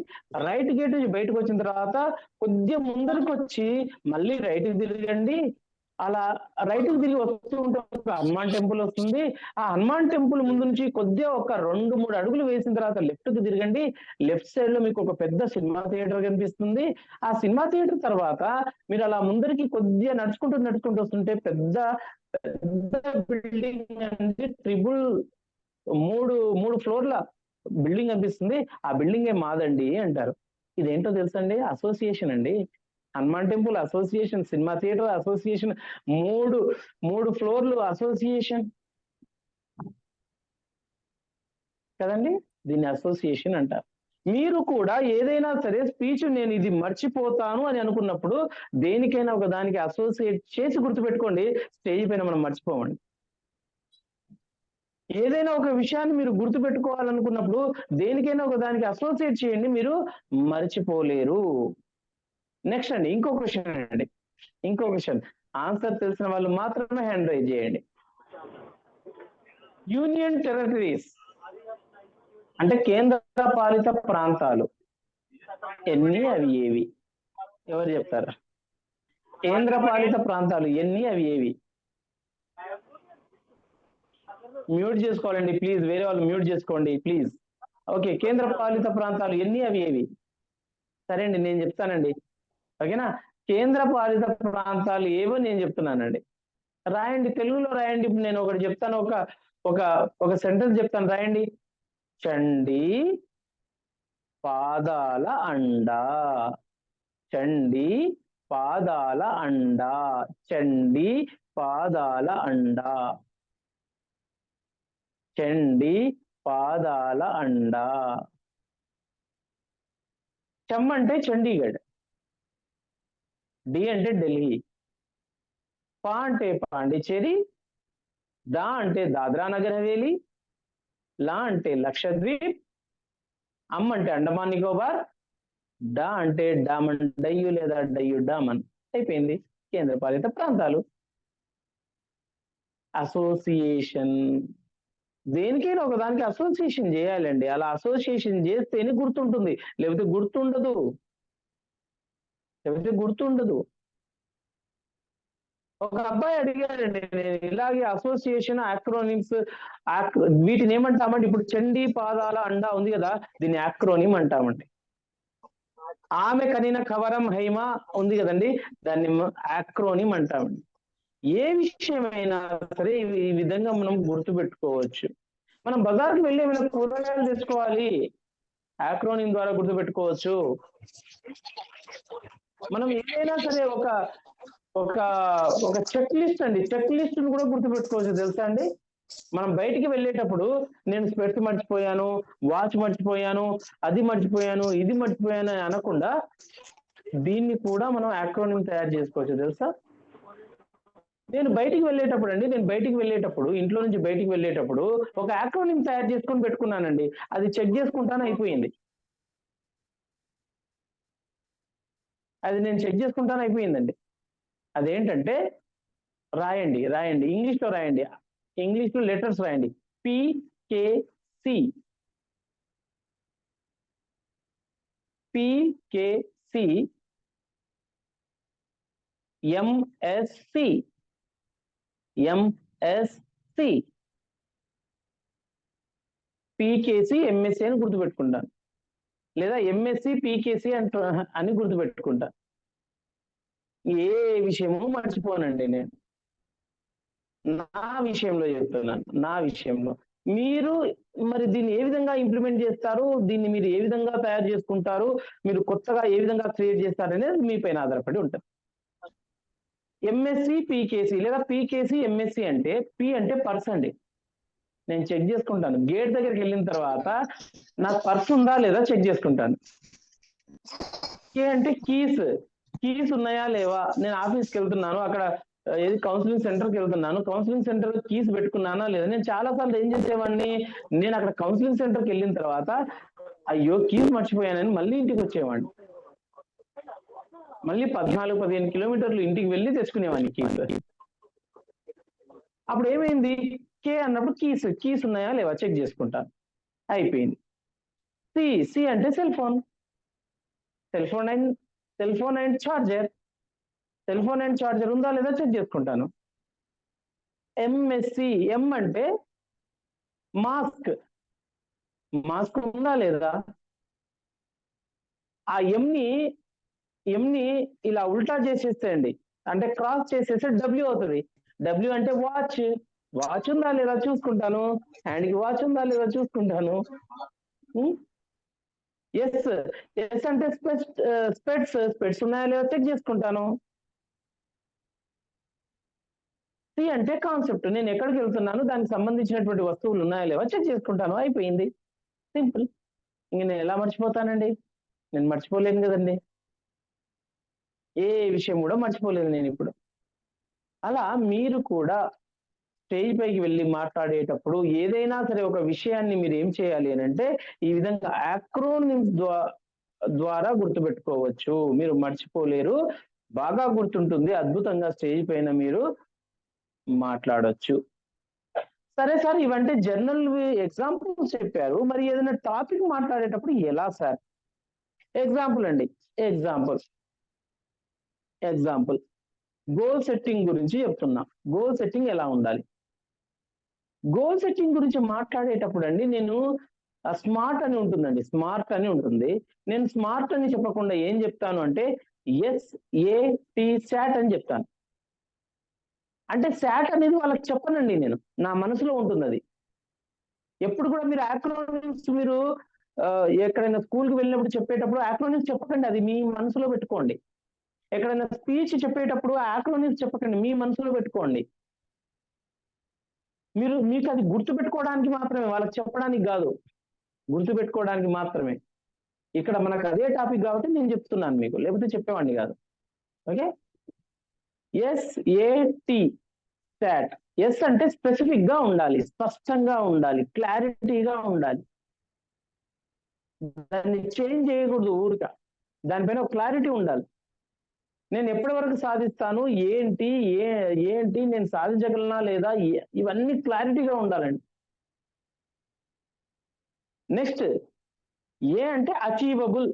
రైట్ గేట్ నుంచి బయటకు వచ్చిన తర్వాత కొద్దిగా ముందరికి వచ్చి మళ్ళీ రైట్కి తిరగండి, అలా రైట్కి తిరిగి వస్తూ ఉంటే ఒక హనుమాన్ టెంపుల్ వస్తుంది. ఆ హనుమాన్ టెంపుల్ ముందు నుంచి కొద్దిగా ఒక 2-3 అడుగులు వేసిన తర్వాత లెఫ్ట్ కి తిరగండి, లెఫ్ట్ సైడ్ లో మీకు ఒక పెద్ద సినిమా థియేటర్ కనిపిస్తుంది. ఆ సినిమా థియేటర్ తర్వాత మీరు అలా ముందరికి కొద్దిగా నడుచుకుంటూ వస్తుంటే పెద్ద బిల్డింగ్ అంటే మూడు ఫ్లోర్ల బిల్డింగ్ కనిపిస్తుంది. ఆ బిల్డింగ్ మాదండి అంటారు. ఇదేంటో తెలుసండి? అసోసియేషన్ అండి. Hanuman temple association, cinema theatre association, మూడు ఫ్లోర్లు అసోసియేషన్ కదండి. దీన్ని అసోసియేషన్ అంటారు. మీరు కూడా ఏదైనా సరే స్పీచ్ నేను ఇది మర్చిపోతాను అని అనుకున్నప్పుడు దేనికైనా ఒక దానికి అసోసియేట్ చేసి గుర్తుపెట్టుకోండి. స్టేజ్ పైన మనం మర్చిపోమండి. ఏదైనా ఒక విషయాన్ని మీరు గుర్తుపెట్టుకోవాలనుకున్నప్పుడు దేనికైనా ఒక దానికి అసోసియేట్ చేయండి, మీరు మర్చిపోలేరు. నెక్స్ట్ అండి, ఇంకో క్వశ్చన్ ఆన్సర్ తెలిసిన వాళ్ళు మాత్రమే హ్యాండ్ రైజ్ చేయండి. యూనియన్ టెరిటరీస్ అంటే కేంద్ర పాలిత ప్రాంతాలు ఎన్ని, అవి ఏవి? ఎవరు చెప్తారా? కేంద్ర పాలిత ప్రాంతాలు ఎన్ని, అవి ఏవి? మ్యూట్ చేసుకోవాలండి ప్లీజ్, వేరే వాళ్ళు మ్యూట్ చేసుకోండి ప్లీజ్. ఓకే, కేంద్ర పాలిత ప్రాంతాలు ఎన్ని, అవి ఏవి? సరే అండి, నేను చెప్తానండి. ఓకేనా? కేంద్ర పాలిత ప్రాంతాలు ఏవో నేను చెప్తున్నానండి. రాయండి, తెలుగులో రాయండి. ఇప్పుడు నేను ఒకటి చెప్తాను, ఒక సెంటెన్స్ చెప్తాను, రాయండి. చండి పాదాల అండా. చండి పాదాల అండా. చండి పాదాల అండా. చండి పాదాల అండా. చమ్ అంటే చండీగఢ్, డి అంటే ఢిల్లీ, పా అంటే పాండిచ్చేరి, దా అంటే దాద్రా నగర్ హవేలీ, లా అంటే లక్షద్వీప్, అమ్ అంటే అండమాన్ నికోబార్, డా అంటే డామన్ డయ్యు లేదా డయ్యు డామన్. అయిపోయింది, కేంద్ర పాలిత ప్రాంతాలు. అసోసియేషన్, దేనికైనా ఒక దానికి అసోసియేషన్ చేయాలండి. అలా అసోసియేషన్ చేస్తేనే గుర్తుంటుంది, లేకపోతే గుర్తుండదు. ఒక అబ్బాయి అడిగాడండి, నేను ఇలాగే అసోసియేషన్ యాక్రోనిమ్స్ వీటిని ఏమంటామండి? ఇప్పుడు చండీ పాదాల అండా ఉంది కదా, దీన్ని యాక్రోనిమ్ అంటామండి. ఆమె కనిన కవరం హైమ ఉంది కదండి, దాన్ని యాక్రోనిమ్ అంటామండి. ఏ విషయమైనా సరే ఈ విధంగా మనం గుర్తుపెట్టుకోవచ్చు. మనం బజార్కి వెళ్ళి ఏమైనా కూరగాయలు తెచ్చుకోవాలి, యాక్రోనిమ్ ద్వారా గుర్తుపెట్టుకోవచ్చు. మనం ఏదైనా సరే ఒక ఒక ఒక చెక్ లిస్ట్ అండి, చెక్ లిస్ట్ కూడా గుర్తుపెట్టుకోవచ్చు తెలుసా అండి? మనం బయటికి వెళ్ళేటప్పుడు నేను స్పెట్స్ మర్చిపోయాను, వాచ్ మర్చిపోయాను, అది మర్చిపోయాను, ఇది మర్చిపోయాను అని అనకుండా దీన్ని కూడా మనం యాక్రోనిమ్ తయారు చేసుకోవచ్చు తెలుసా? నేను బయటికి వెళ్ళేటప్పుడు ఇంట్లో నుంచి బయటికి వెళ్ళేటప్పుడు ఒక యాక్రోనిమ్ తయారు చేసుకొని పెట్టుకున్నానండి. అది చెక్ చేసుకుంటానే అయిపోయింది. నేను చెక్ చేసుకుంటానే అయిపోయిందండి. అదేంటంటే రాయండి, ఇంగ్లీష్లో రాయండి, ఇంగ్లీష్లో లెటర్స్ రాయండి. PKC, MSC, PKC MSC అని గుర్తుపెట్టుకుంటాను, లేదా MSC PKC అని గుర్తుపెట్టుకుంటాను. ఏ విషయము మర్చిపోనండి నేను. నా విషయంలో చెప్తున్నాను, నా విషయంలో. మీరు మరి దీన్ని ఏ విధంగా ఇంప్లిమెంట్ చేస్తారు, దీన్ని మీరు ఏ విధంగా తయారు చేసుకుంటారు, మీరు కొత్తగా ఏ విధంగా క్రియేట్ చేస్తారు అనేది మీ పైన ఆధారపడి ఉంటుంది. MSC PKC లేదా PKC MSC అంటే P అంటే పర్స్ అండి. నేను చెక్ చేసుకుంటాను, గేట్ దగ్గరికి వెళ్ళిన తర్వాత నాకు పర్స్ ఉందా లేదా చెక్ చేసుకుంటాను. K అంటే కీస్ ఉన్నాయా లేవా, నేను ఆఫీస్కి వెళ్తున్నాను, అక్కడ ఏది కౌన్సిలింగ్ సెంటర్కి వెళ్తున్నాను, కౌన్సిలింగ్ సెంటర్ కీస్ పెట్టుకున్నానా లేదా. నేను చాలా సార్లు ఏం చేసేవాడిని, నేను అక్కడ కౌన్సిలింగ్ సెంటర్కి వెళ్ళిన తర్వాత అయ్యో కీస్ మర్చిపోయానని మళ్ళీ ఇంటికి వచ్చేవాడిని. మళ్ళీ 14-15 కిలోమీటర్లు ఇంటికి వెళ్ళి తెచ్చుకునేవాడిని కీస్. అప్పుడు ఏమైంది, కే అన్నప్పుడు కీస్ ఉన్నాయా లేవా చెక్ చేసుకుంటాను, అయిపోయింది. సి అంటే సెల్ ఫోన్ అండ్ చార్జర్, ఉందా లేదా చెక్ చేసుకుంటాను. MSC, M అంటే మాస్క్ ఉందా లేదా. ఆ ఎంని ఇలా ఉల్టా చేసేస్తే అండి, అంటే క్రాస్ చేసేస్తే W అవుతుంది. W అంటే వాచ్ ఉందా లేదా చూసుకుంటాను, హ్యాండ్కి వాచ్ ఉందా లేదా చూసుకుంటాను. ఎస్ అంటే స్పెట్స్ ఉన్నాయా లేదా చెక్ చేసుకుంటాను. సి అంటే కాన్సెప్ట్, నేను ఎక్కడికి వెళ్తున్నాను, దానికి సంబంధించినటువంటి వస్తువులు ఉన్నాయా లేవా చెక్ చేసుకుంటాను, అయిపోయింది. సింపుల్. ఇంక నేను ఎలా మర్చిపోతానండి, నేను మర్చిపోలేను కదండి, ఏ విషయం కూడా మర్చిపోలేదు నేను ఇప్పుడు. అలా మీరు కూడా స్టేజ్ పైకి వెళ్ళి మాట్లాడేటప్పుడు ఏదైనా సరే ఒక విషయాన్ని మీరు ఏం చేయాలి అని అంటే ఈ విధంగా యాక్రోనిమ్స్ ద్వారా గుర్తుపెట్టుకోవచ్చు. మీరు మర్చిపోలేరు, బాగా గుర్తుంటుంది, అద్భుతంగా స్టేజ్ పైన మీరు మాట్లాడొచ్చు. సరే సార్, ఇవంటే జనరల్ ఎగ్జాంపుల్స్ చెప్పారు, మరి ఏదైనా టాపిక్ మాట్లాడేటప్పుడు ఎలా సార్? ఎగ్జాంపుల్ అండి, ఎగ్జాంపుల్ గోల్ సెట్టింగ్ గురించి చెప్తున్నా. గోల్ సెట్టింగ్ ఎలా ఉండాలి? గోల్ సెట్టింగ్ గురించి మాట్లాడేటప్పుడు అండి నేను స్మార్ట్ అని ఉంటుంది. నేను స్మార్ట్ అని చెప్పకుండా ఏం చెప్తాను అంటే SAT అని చెప్తాను. అంటే శాట్ అనేది వాళ్ళకి చెప్పనండి, నేను నా మనసులో ఉంటుంది అది. ఎప్పుడు కూడా మీరు యాక్రోనిమ్స్ మీరు ఎక్కడైనా స్కూల్కి వెళ్ళినప్పుడు చెప్పేటప్పుడు యాక్రోనిమ్స్ చెప్పకండి, అది మీ మనసులో పెట్టుకోండి. ఎక్కడైనా స్పీచ్ చెప్పేటప్పుడు యాక్రోనిమ్స్ చెప్పకండి, మీ మనసులో పెట్టుకోండి. మీకు అది గుర్తుపెట్టుకోవడానికి మాత్రమే, వాళ్ళకి చెప్పడానికి కాదు, గుర్తుపెట్టుకోవడానికి మాత్రమే. ఇక్కడ మనకు అదే టాపిక్ కాబట్టి నేను చెప్తున్నాను మీకు, లేకపోతే చెప్పేవాడిని కాదు. Okay, SAT. ఎస్ అంటే స్పెసిఫిక్ గా ఉండాలి, స్పష్టంగా ఉండాలి, క్లారిటీగా ఉండాలి. దాన్ని చేంజ్ చేయకూడదు ఊరిక, దానిపైన ఒక క్లారిటీ ఉండాలి. నేను ఎప్పటి వరకు సాధిస్తాను, ఏంటి నేను సాధించగలనా లేదా, ఇవన్నీ క్లారిటీగా ఉండాలండి. నెక్స్ట్ ఏ అంటే అచీవబుల్,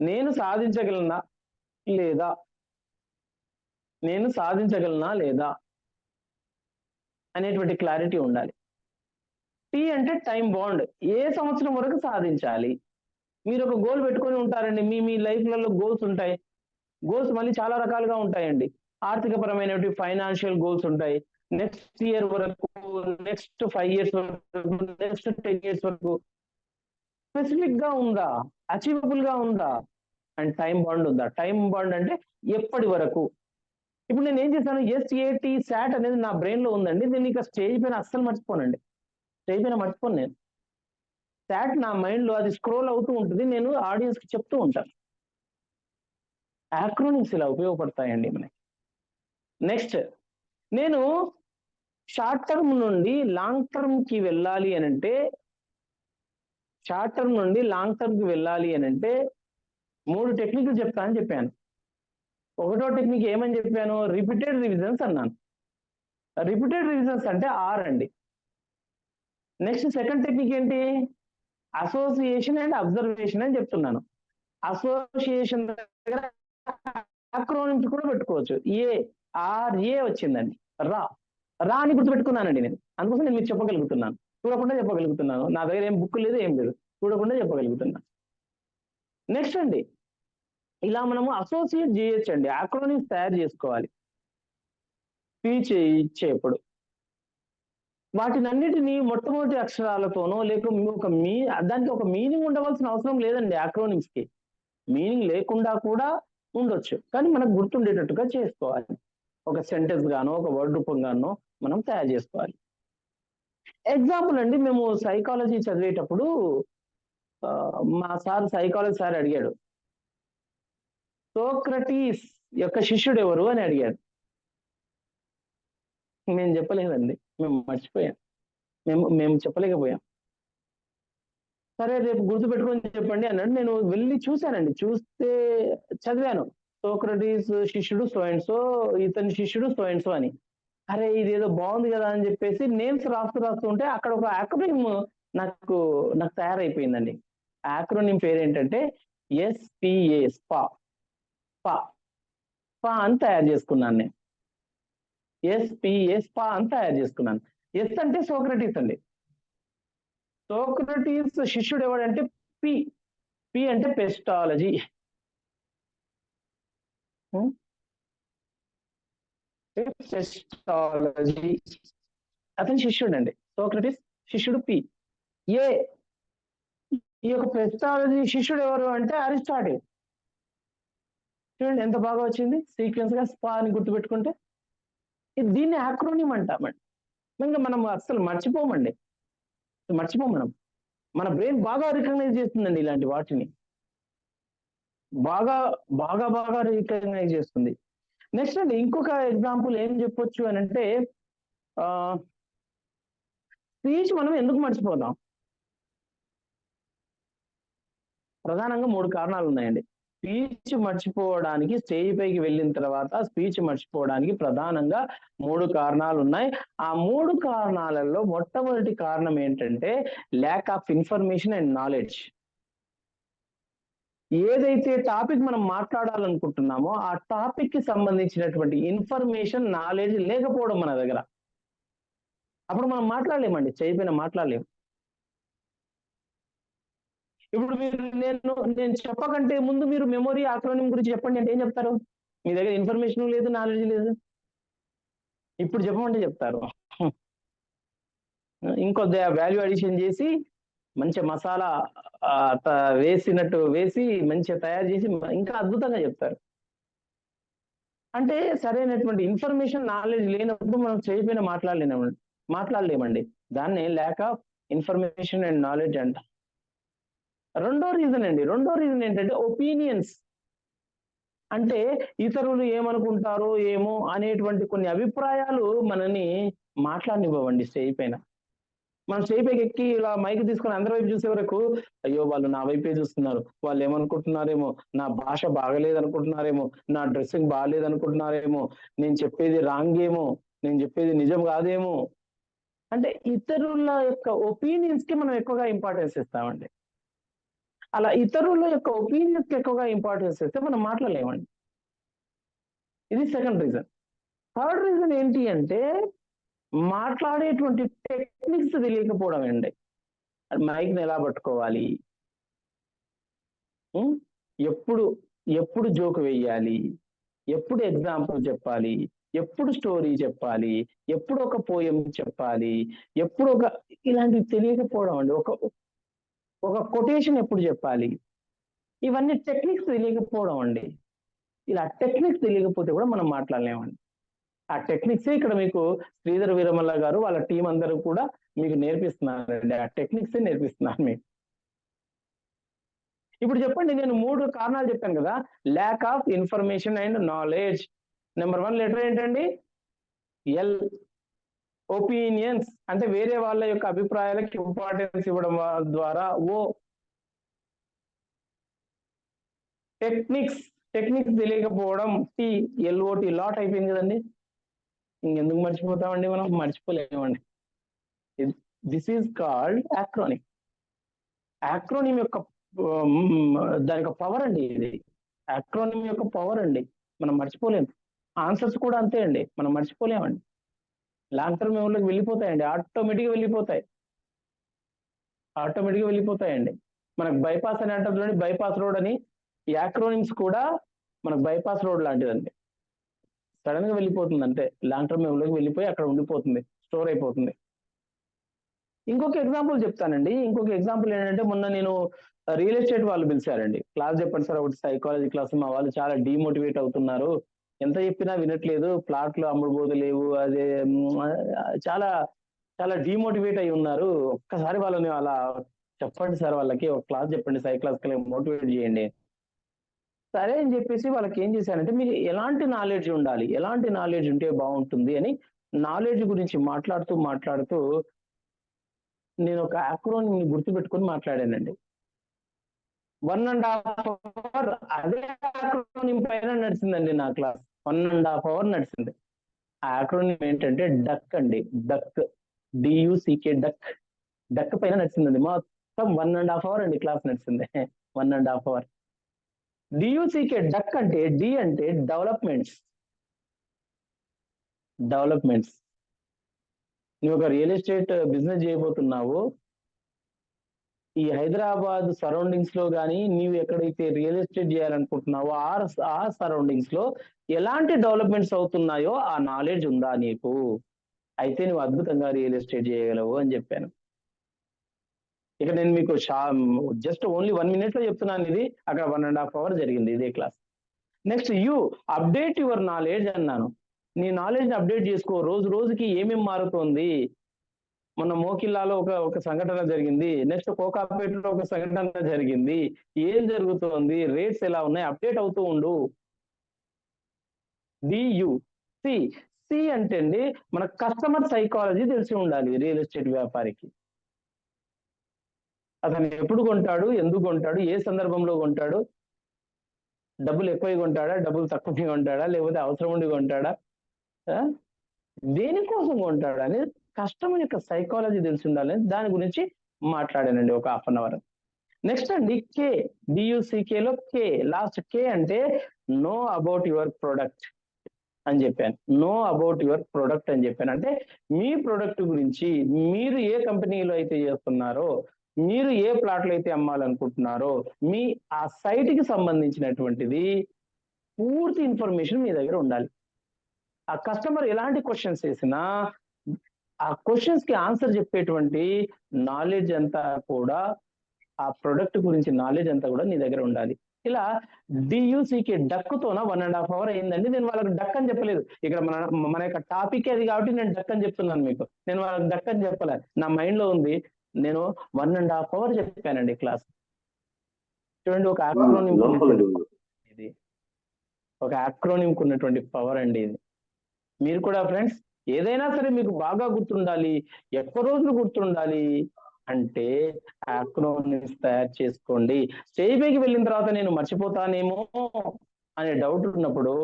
నేను సాధించగలనా లేదా. నేను సాధించగలనా లేదా అనేటువంటి క్లారిటీ ఉండాలి. టీ అంటే టైం బాండ్, ఏ సంవత్సరం వరకు సాధించాలి. మీరు ఒక గోల్ పెట్టుకొని ఉంటారండి, మీ లైఫ్లలో గోల్స్ ఉంటాయి. గోల్స్ మళ్ళీ చాలా రకాలుగా ఉంటాయండి. ఆర్థికపరమైనవి ఫైనాన్షియల్ గోల్స్ ఉంటాయి. నెక్స్ట్ ఇయర్ వరకు, నెక్స్ట్ 5 years వరకు, నెక్స్ట్ 10 years వరకు స్పెసిఫిక్ గా ఉందా, అచీవబుల్ గా ఉందా, అండ్ టైం బాండ్ ఉందా. టైం బాండ్ అంటే ఎప్పటి వరకు. ఇప్పుడు నేను ఏం చేశాను, SAT SAT అనేది నా బ్రెయిన్ లో ఉందండి. నేను ఇక స్టేజ్ పైన అస్సలు మర్చిపోనండి. స్టేజ్ పైన మర్చిపోను నేను. SAT నా మైండ్ లో అది స్క్రోల్ అవుతూ ఉంటుంది, నేను ఆడియన్స్ కి చెప్తూ ఉంటాను. యాక్రోనిమ్స్ ఇలా ఉపయోగపడతాయండి మనకి. నెక్స్ట్, నేను షార్ట్ టర్మ్ నుండి లాంగ్ టర్మ్ కి వెళ్ళాలి అని అంటే, షార్ట్ టర్మ్ నుండి లాంగ్ టర్మ్ కి వెళ్ళాలి అని అంటే 3 టెక్నిక్లు చెప్తా అని చెప్పాను. ఒకటో టెక్నిక్ ఏమని చెప్పాను, రిపీటెడ్ రివిజన్స్ అన్నాను. రిపీటెడ్ రివిజన్స్ అంటే R అండి. నెక్స్ట్ సెకండ్ టెక్నిక్ ఏంటి, అసోసియేషన్ అండ్ అబ్జర్వేషన్ అని చెప్తున్నాను. అసోసియేషన్ దగ్గర అక్రోనిమ్స్ కూడా పెట్టుకోవచ్చు. ARA వచ్చిందండి, రా అని గుర్తుపెట్టుకున్నానండి నేను. అందుకోసం నేను మీకు చెప్పగలుగుతున్నాను, చూడకుండా చెప్పగలుగుతున్నాను. నా దగ్గర ఏం బుక్ లేదు, ఏం లేదు, చూడకుండా చెప్పగలుగుతున్నాను. నెక్స్ట్ అండి, ఇలా మనము అసోసియేట్ చేయొచ్చు అండి, అక్రోనిమ్స్ తయారు చేసుకోవాలి స్పీచ్ ఇచ్చేప్పుడు. వాటినన్నిటినీ మొట్టమొదటి అక్షరాలతోనో లేక దానికి ఒక మీనింగ్ ఉండవలసిన అవసరం లేదండి. అక్రోనిమ్స్ కి మీనింగ్ లేకుండా కూడా ఉండొచ్చు, కానీ మనకు గుర్తుండేటట్టుగా చేసుకోవాలి. ఒక సెంటెన్స్ గానో ఒక వర్డ్ రూపంగానో మనం తయారు చేసుకోవాలి. ఎగ్జాంపుల్ అండి, మేము సైకాలజీ చదివేటప్పుడు మా సైకాలజీ సార్ అడిగాడు, సోక్రటీస్ యొక్క శిష్యుడు ఎవరు అని అడిగాడు. మేము చెప్పలేదండి, మేము మర్చిపోయాం, మేము చెప్పలేకపోయాం. సరే రేపు గుర్తు పెట్టుకొని చెప్పండి అన్నాడు. నేను వెళ్ళి చూశానండి, చూస్తే చదివాను, సోక్రటీస్ శిష్యుడు సో అండ్ సో, ఇతని శిష్యుడు సో అండ్ సో అని. అరే ఇదేదో బాగుంది కదా అని చెప్పేసి నేమ్స్ రాస్తూ ఉంటే అక్కడ ఒక యాక్రోనిమ్ నాకు తయారైపోయిందండి. యాక్రోనిమ్ పేరు ఏంటంటే SPA, స్పా అని తయారు చేసుకున్నాను నేను. SPA, స్పా అని తయారు చేసుకున్నాను. ఎస్ అంటే సోక్రటీస్ అండి. సోక్రటీస్ శిష్యుడు ఎవడంటే P అంటే పెస్టాలజీ. అతని శిష్యుడు అండి, సోక్రటీస్ శిష్యుడు P. ఈ యొక్క పెస్టాలజీ శిష్యుడు ఎవరు అంటే అరిస్టాటిల్. చూడండి ఎంత బాగా వచ్చింది సీక్వెన్స్ గా, స్పా అని గుర్తుపెట్టుకుంటే. దీన్ని యాక్రోనిమ్ అంటామండి. ఇంకా మనం అస్సలు మర్చిపోమండి, మనం. మన బ్రెయిన్ బాగా రికగ్నైజ్ చేస్తుందండి ఇలాంటి వాటిని, బాగా బాగా బాగా రికగ్నైజ్ చేస్తుంది. నెక్స్ట్ అండి, ఇంకొక ఎగ్జాంపుల్ ఏం చెప్పొచ్చు అని అంటే, స్పీచ్ మనం ఎందుకు మర్చిపోతాం? ప్రధానంగా 3 కారణాలు ఉన్నాయండి. స్పీచ్ మర్చిపోవడానికి, స్టేజ్ పైకి వెళ్ళిన తర్వాత స్పీచ్ మర్చిపోవడానికి ప్రధానంగా 3 కారణాలు ఉన్నాయి. ఆ 3 కారణాలలో మొట్టమొదటి కారణం ఏంటంటే lakh of information and knowledge. ఏదైతే టాపిక్ మనం మాట్లాడాలనుకుంటున్నామో ఆ టాపిక్ కి సంబంధించినటువంటి ఇన్ఫర్మేషన్, నాలెడ్జ్ లేకపోవడం మన దగ్గర, అప్పుడు మనం మాట్లాడలేమండి, స్టేజ్ పైన మాట్లాడలేము. ఇప్పుడు నేను చెప్పకంటే ముందు మీరు మెమొరీ, ఆక్రోనిమ్ గురించి చెప్పండి అంటే ఏం చెప్తారు? మీ దగ్గర ఇన్ఫర్మేషన్ లేదు, నాలెడ్జ్ లేదు. ఇప్పుడు చెప్పమంటే చెప్తారు. ఇంకొద్ది వాల్యూ అడిషన్ చేసి మంచి మసాలా వేసినట్టు వేసి మంచిగా తయారు చేసి ఇంకా అద్భుతంగా చెప్తారు. అంటే సరైనటువంటి ఇన్ఫర్మేషన్, నాలెడ్జ్ లేనప్పుడు మనం స్టేజ్ పైన మాట్లాడలేమండి. దాన్ని lakh of information and knowledge అంట. రెండో రీజన్ ఏంటంటే ఒపీనియన్స్. అంటే ఇతరులు ఏమనుకుంటారో ఏమో అనేటువంటి కొన్ని అభిప్రాయాలు మనని మాట్లాడనివ్వండి స్టేజ్ పైన. మనం స్టేజ్ పైకి ఎక్కి ఇలా మైక్ తీసుకొని అందరి వైపు చూసే వరకు, అయ్యో వాళ్ళు నా వైపే చూస్తున్నారు, వాళ్ళు ఏమనుకుంటున్నారేమో, నా భాష బాగలేదు అనుకుంటున్నారేమో, నా డ్రెస్సింగ్ బాగాలేదు అనుకుంటున్నారేమో, నేను చెప్పేది రాంగ్ ఏమో, నేను చెప్పేది నిజం కాదేమో. అంటే ఇతరుల యొక్క ఒపీనియన్స్ కి మనం ఎక్కువగా ఇంపార్టెన్స్ ఇస్తామండి. అలా ఇతరుల యొక్క ఒపీనియన్స్ కి ఎక్కువగా ఇంపార్టెన్స్ ఇస్తే మనం మాట్లాడలేమండి. ఇది సెకండ్ రీజన్. థర్డ్ రీజన్ ఏంటి అంటే మాట్లాడేటువంటి టెక్నిక్స్ తెలియకపోవడం అండి. మైక్ని ఎలా పట్టుకోవాలి, ఎప్పుడు ఎప్పుడు జోక్ వేయాలి, ఎప్పుడు ఎగ్జాంపుల్ చెప్పాలి, ఎప్పుడు స్టోరీ చెప్పాలి, ఎప్పుడు ఒక పోయం చెప్పాలి, ఎప్పుడు ఒక ఇలాంటివి తెలియకపోవడం అండి. ఒక కొటేషన్ ఎప్పుడు చెప్పాలి, ఇవన్నీ టెక్నిక్స్ తెలియకపోవడం అండి. ఇలా టెక్నిక్స్ తెలియకపోతే కూడా మనం మాట్లాడలేమండి. ఆ టెక్నిక్స్ ఇక్కడ మీకు శ్రీధర్ వీరమల్ల గారు వాళ్ళ టీం అందరూ కూడా మీకు నేర్పిస్తున్నారండి. ఆ టెక్నిక్స్ నేర్పిస్తున్నాను మీకు. ఇప్పుడు చెప్పండి, నేను 3 కారణాలు చెప్పాను కదా. Lack of information and knowledge. Number 1 letter ఏంటండి? ఎల్. ఒపీనియన్స్ అంటే వేరే వాళ్ళ యొక్క అభిప్రాయాలకు ఇంపార్టెన్స్ ఇవ్వడం ద్వారా. ఓ. టెక్నిక్స్ తెలియకపోవడం. టి. LOT లాట్ అయిపోయింది కదండి. ఇంకెందుకు మర్చిపోతామండి, మనం మర్చిపోలేమండి. This is called acronym. Acronym యొక్క దాని యొక్క పవర్ అండి ఇది. యాక్రోనిమ్ యొక్క పవర్ అండి, మనం మర్చిపోలేము. ఆన్సర్స్ కూడా అంతే అండి, మనం మర్చిపోలేమండి. లాంగ్ టర్మ్ మెమరీలోకి వెళ్ళిపోతాయండి, ఆటోమేటిక్గా వెళ్ళిపోతాయండి. మనకు బైపాస్ అని అంటారు, బైపాస్ రోడ్ అని. యాక్రోనిమ్స్ కూడా మనకు బైపాస్ రోడ్ లాంటిదండి. సడన్ గా వెళ్ళిపోతుంది అంటే లాంగ్ టర్మ్ మెమరీలోకి వెళ్ళిపోయి అక్కడ ఉండిపోతుంది, స్టోర్ అయిపోతుంది. ఇంకొక ఎగ్జాంపుల్ చెప్తానండి. ఇంకొక ఎగ్జాంపుల్ ఏంటంటే, మొన్న నేను రియల్ ఎస్టేట్ వాళ్ళు పిలిచారండి. క్లాస్ చెప్పండి సార్, ఒకటి సైకాలజీ క్లాస్. మా వాళ్ళు చాలా డిమోటివేట్ అవుతున్నారు, ఎంత చెప్పినా వినట్లేదు, ప్లాట్లు అమ్ముడుపోతలేవు, అదే చాలా చాలా డిమోటివేట్ అయి ఉన్నారు. ఒక్కసారి వాళ్ళని అలా చెప్పండి సార్, వాళ్ళకి ఒక క్లాస్ చెప్పండి, సైకలాజికల్ మోటివేట్ చేయండి. సరే అని చెప్పేసి వాళ్ళకి ఏం చేశానంటే, మీకు ఎలాంటి నాలెడ్జ్ ఉండాలి, ఎలాంటి నాలెడ్జ్ ఉంటే బాగుంటుంది అని నాలెడ్జ్ గురించి మాట్లాడుతూ నేను ఒక యాక్రోనిమ్ ని గుర్తుపెట్టుకొని మాట్లాడానండి. 1.5 hour అదే యాక్రోనిమ్ పైన నడిచిందండి నా క్లాస్. 1.5 hour నడిచింది. ఆ యాక్రోనిమ్ ఏంటంటే డక్ అండి. డక్, DUCK, డక్ పైన నడిచిందండి. మొత్తం 1.5 hour అండి క్లాస్ నడిచింది. 1.5 hour. DUCK డక్ అంటే, డి అంటే డెవలప్మెంట్స్. నువ్వు ఒక రియల్ ఎస్టేట్ బిజినెస్ చేయబోతున్నావు, ఈ హైదరాబాద్ సరౌండింగ్స్ లో కానీ నీవు ఎక్కడైతే రియల్ ఎస్టేట్ చేయాలనుకుంటున్నావో ఆ సరౌండింగ్స్ లో ఎలాంటి డెవలప్మెంట్స్ అవుతున్నాయో ఆ నాలెడ్జ్ ఉందా నీకు, అయితే నువ్వు అద్భుతంగా రియల్ ఎస్టేట్ చేయగలవు అని చెప్పాను. ఇక నేను మీకు జస్ట్ ఓన్లీ 1 minute లో చెప్తున్నాను ఇది. అక్కడ 1.5 hour జరిగింది ఇదే class. Next, you update your knowledge అన్నాను. నీ నాలెడ్జ్ అప్డేట్ చేసుకో. రోజుకి ఏమేమి మారుతోంది. మొన్న మోకిల్లాలో ఒక సంఘటన జరిగింది, నెక్స్ట్ కోకాపేటలో ఒక సంఘటన జరిగింది, ఏం జరుగుతోంది, రేట్స్ ఎలా ఉన్నాయి, అప్డేట్ అవుతూ ఉండు. సి అంటే అండి, మన కస్టమర్ సైకాలజీ తెలిసి ఉండాలి రియల్ ఎస్టేట్ వ్యాపారికి. అతను ఎప్పుడు కొంటాడు, ఎందుకు కొంటాడు, ఏ సందర్భంలో కొంటాడు, డబ్బులు ఎక్కువ కొంటాడా, డబ్బులు తక్కువ కొంటాడా, లేకపోతే అవసరం ఉండి కొంటాడా, దేనికోసం కొంటాడు అనేది కస్టమర్ యొక్క సైకాలజీ తెలిసి ఉండాలని దాని గురించి మాట్లాడానండి ఒక 1/2 hour. నెక్స్ట్ అండి, DUCK లో కే, లాస్ట్ కే అంటే నో అబౌట్ యువర్ ప్రొడక్ట్ అని చెప్పాను. నో అబౌట్ యువర్ ప్రొడక్ట్ అని చెప్పాను అంటే మీ ప్రొడక్ట్ గురించి, మీరు ఏ కంపెనీలో అయితే చేస్తున్నారో, మీరు ఏ ప్లాట్లు అయితే అమ్మాలనుకుంటున్నారో, మీ ఆ సైట్కి సంబంధించినటువంటిది పూర్తి ఇన్ఫర్మేషన్ మీ దగ్గర ఉండాలి. ఆ కస్టమర్ ఎలాంటి క్వశ్చన్స్ వేసినా ఆ క్వశ్చన్స్ కి ఆన్సర్ చెప్పేటువంటి నాలెడ్జ్ అంతా కూడా, ఆ ప్రొడక్ట్ గురించి నాలెడ్జ్ అంతా కూడా నీ దగ్గర ఉండాలి. ఇలా DUCK డక్కుతోన 1.5 hour అయిందండి. నేను వాళ్ళకి డక్ అని చెప్పలేదు. ఇక్కడ మన యొక్క టాపిక్ అది కాబట్టి నేను డక్ అని చెప్తున్నాను మీకు. నేను వాళ్ళకి డక్ అని చెప్పలే, నా మైండ్ లో ఉంది. నేను 1.5 hour చెప్పానండి క్లాస్. చూడండి, ఒక యాక్రోనిమ్ ఉన్నటువంటి పవర్ అండి ఇది. మీరు కూడా ఫ్రెండ్స్ ఏదైనా సరే మీకు బాగా గుర్తుండాలి, ఎక్కువ రోజులు గుర్తుండాలి అంటే యాక్రోనిమ్స్ తయారు చేసుకోండి. స్టేజ్ పైకి వెళ్ళిన తర్వాత నేను మర్చిపోతానేమో అనే డౌట్ ఉన్నప్పుడు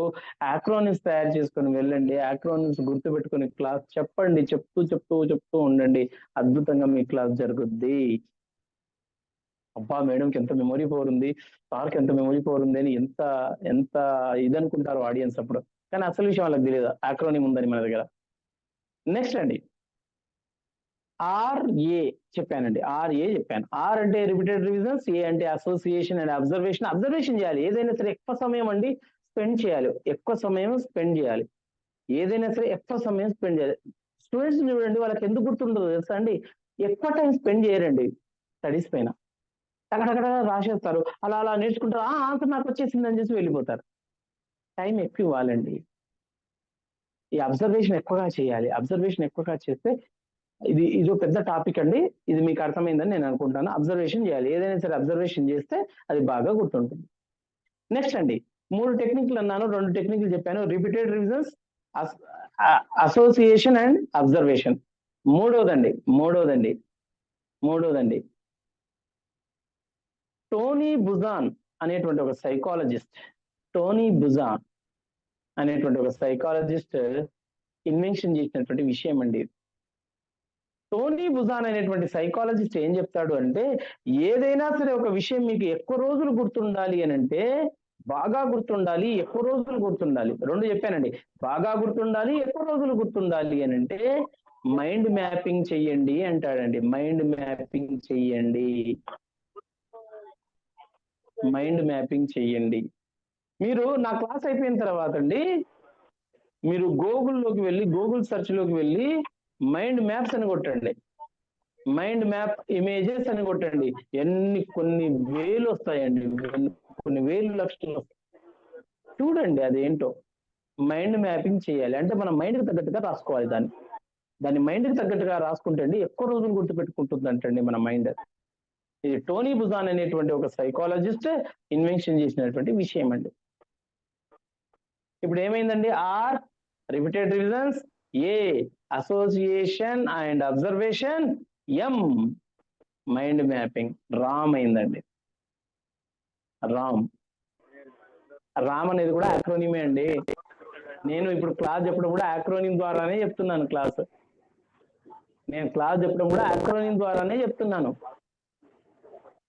యాక్రోనిమ్స్ తయారు చేసుకొని వెళ్ళండి. యాక్రోనిమ్స్ గుర్తు పెట్టుకుని క్లాస్ చెప్పండి, చెప్తూ ఉండండి, అద్భుతంగా మీ క్లాస్ జరుగుద్ది. అబ్బా మేడంకి ఎంత మెమొరీ పవర్ ఉంది, సార్కి ఎంత మెమొరీ పవర్ ఉంది అని ఎంత ఎంత ఇదనుకుంటారు ఆడియన్స్ అప్పుడు. కానీ అసలు విషయం వాళ్ళకి తెలియదు యాక్రోనిమ్ ఉందని మన దగ్గర. నెక్స్ట్ అండి ఆర్ఏ చెప్పానండి, ఆర్ఏ చెప్పాను. ఆర్ అంటే రిపీటెడ్ రివిజన్స్, ఏ అంటే అసోసియేషన్ అండ్ అబ్జర్వేషన్. అబ్జర్వేషన్ చేయాలి, ఏదైనా సరే ఎక్కువ సమయం అండి స్పెండ్ చేయాలి, ఎక్కువ సమయం స్పెండ్ చేయాలి, ఏదైనా సరే ఎక్కువ సమయం స్పెండ్ చేయాలి. స్టూడెంట్స్ చూడండి, వాళ్ళకి ఎందుకు గుర్తుండదు తెలుసా అండి, ఎక్కువ టైం స్పెండ్ చేయరండి స్టడీస్ పైన, టకటకట రాసేస్తారు, అలా అలా నేర్చుకుంటారు, ఆన్సర్ నాకు వచ్చేసింది అని చేసి వెళ్ళిపోతారు. టైం ఎక్కువ ఇవ్వాలండి, ఈ అబ్జర్వేషన్ ఎక్కువగా చేయాలి. అబ్జర్వేషన్ ఎక్కువగా చేస్తే ఇది ఇది ఒక పెద్ద టాపిక్ అండి, ఇది మీకు అర్థమైందని నేను అనుకుంటాను. అబ్జర్వేషన్ చేయాలి, ఏదైనా సరే అబ్జర్వేషన్ చేస్తే అది బాగా గుర్తుంటుంది. నెక్స్ట్ అండి 3 టెక్నిక్లు అన్నాను, 2 టెక్నిక్లు చెప్పాను. Repeated revisions, association and observation. మూడోదండి టోనీ బుజాన్ అనేటువంటి ఒక సైకాలజిస్ట్ ఇన్వెన్షన్ చేసినటువంటి విషయం అండి. టోనీ బుజాన్ అనేటువంటి సైకాలజిస్ట్ ఏం చెప్తాడు అంటే, ఏదైనా సరే ఒక విషయం మీకు ఎక్కువ రోజులు గుర్తుండాలి అని అంటే, బాగా గుర్తుండాలి, ఎక్కువ రోజులు గుర్తుండాలి, 2 చెప్పానండి, బాగా గుర్తుండాలి, ఎక్కువ రోజులు గుర్తుండాలి అని అంటే మైండ్ మ్యాపింగ్ చెయ్యండి అంటాడండి. మైండ్ మ్యాపింగ్ చెయ్యండి. మీరు నా క్లాస్ అయిపోయిన తర్వాత అండి, మీరు గూగుల్ సెర్చ్ లోకి వెళ్ళి మైండ్ మ్యాప్స్ అని కొట్టండి, మైండ్ మ్యాప్ ఇమేజెస్ అని కొట్టండి, కొన్ని వేలు వస్తాయండి, కొన్ని వేలు లక్షలు వస్తాయి. చూడండి అదేంటో. మైండ్ మ్యాపింగ్ చేయాలి అంటే మన మైండ్కి తగ్గట్టుగా రాసుకోవాలి, దాన్ని మైండ్కి తగ్గట్టుగా రాసుకుంటే అండి ఎక్కువ రోజులు గుర్తుపెట్టుకుంటుందంటండి మన మైండ్. ఇది టోనీ బుజాన్ అనేటువంటి ఒక సైకాలజిస్ట్ ఇన్వెన్షన్ చేసినటువంటి విషయం అండి. ఇప్పుడు ఏమైందండి, R repeated revisions, A association and observation, M mind mapping. RAM అయిందండి. రామ్ అనేది కూడా యాక్రోనిమే అండి. నేను ఇప్పుడు క్లాస్ చెప్పడం కూడా యాక్రోనిమ్ ద్వారానే చెప్తున్నాను.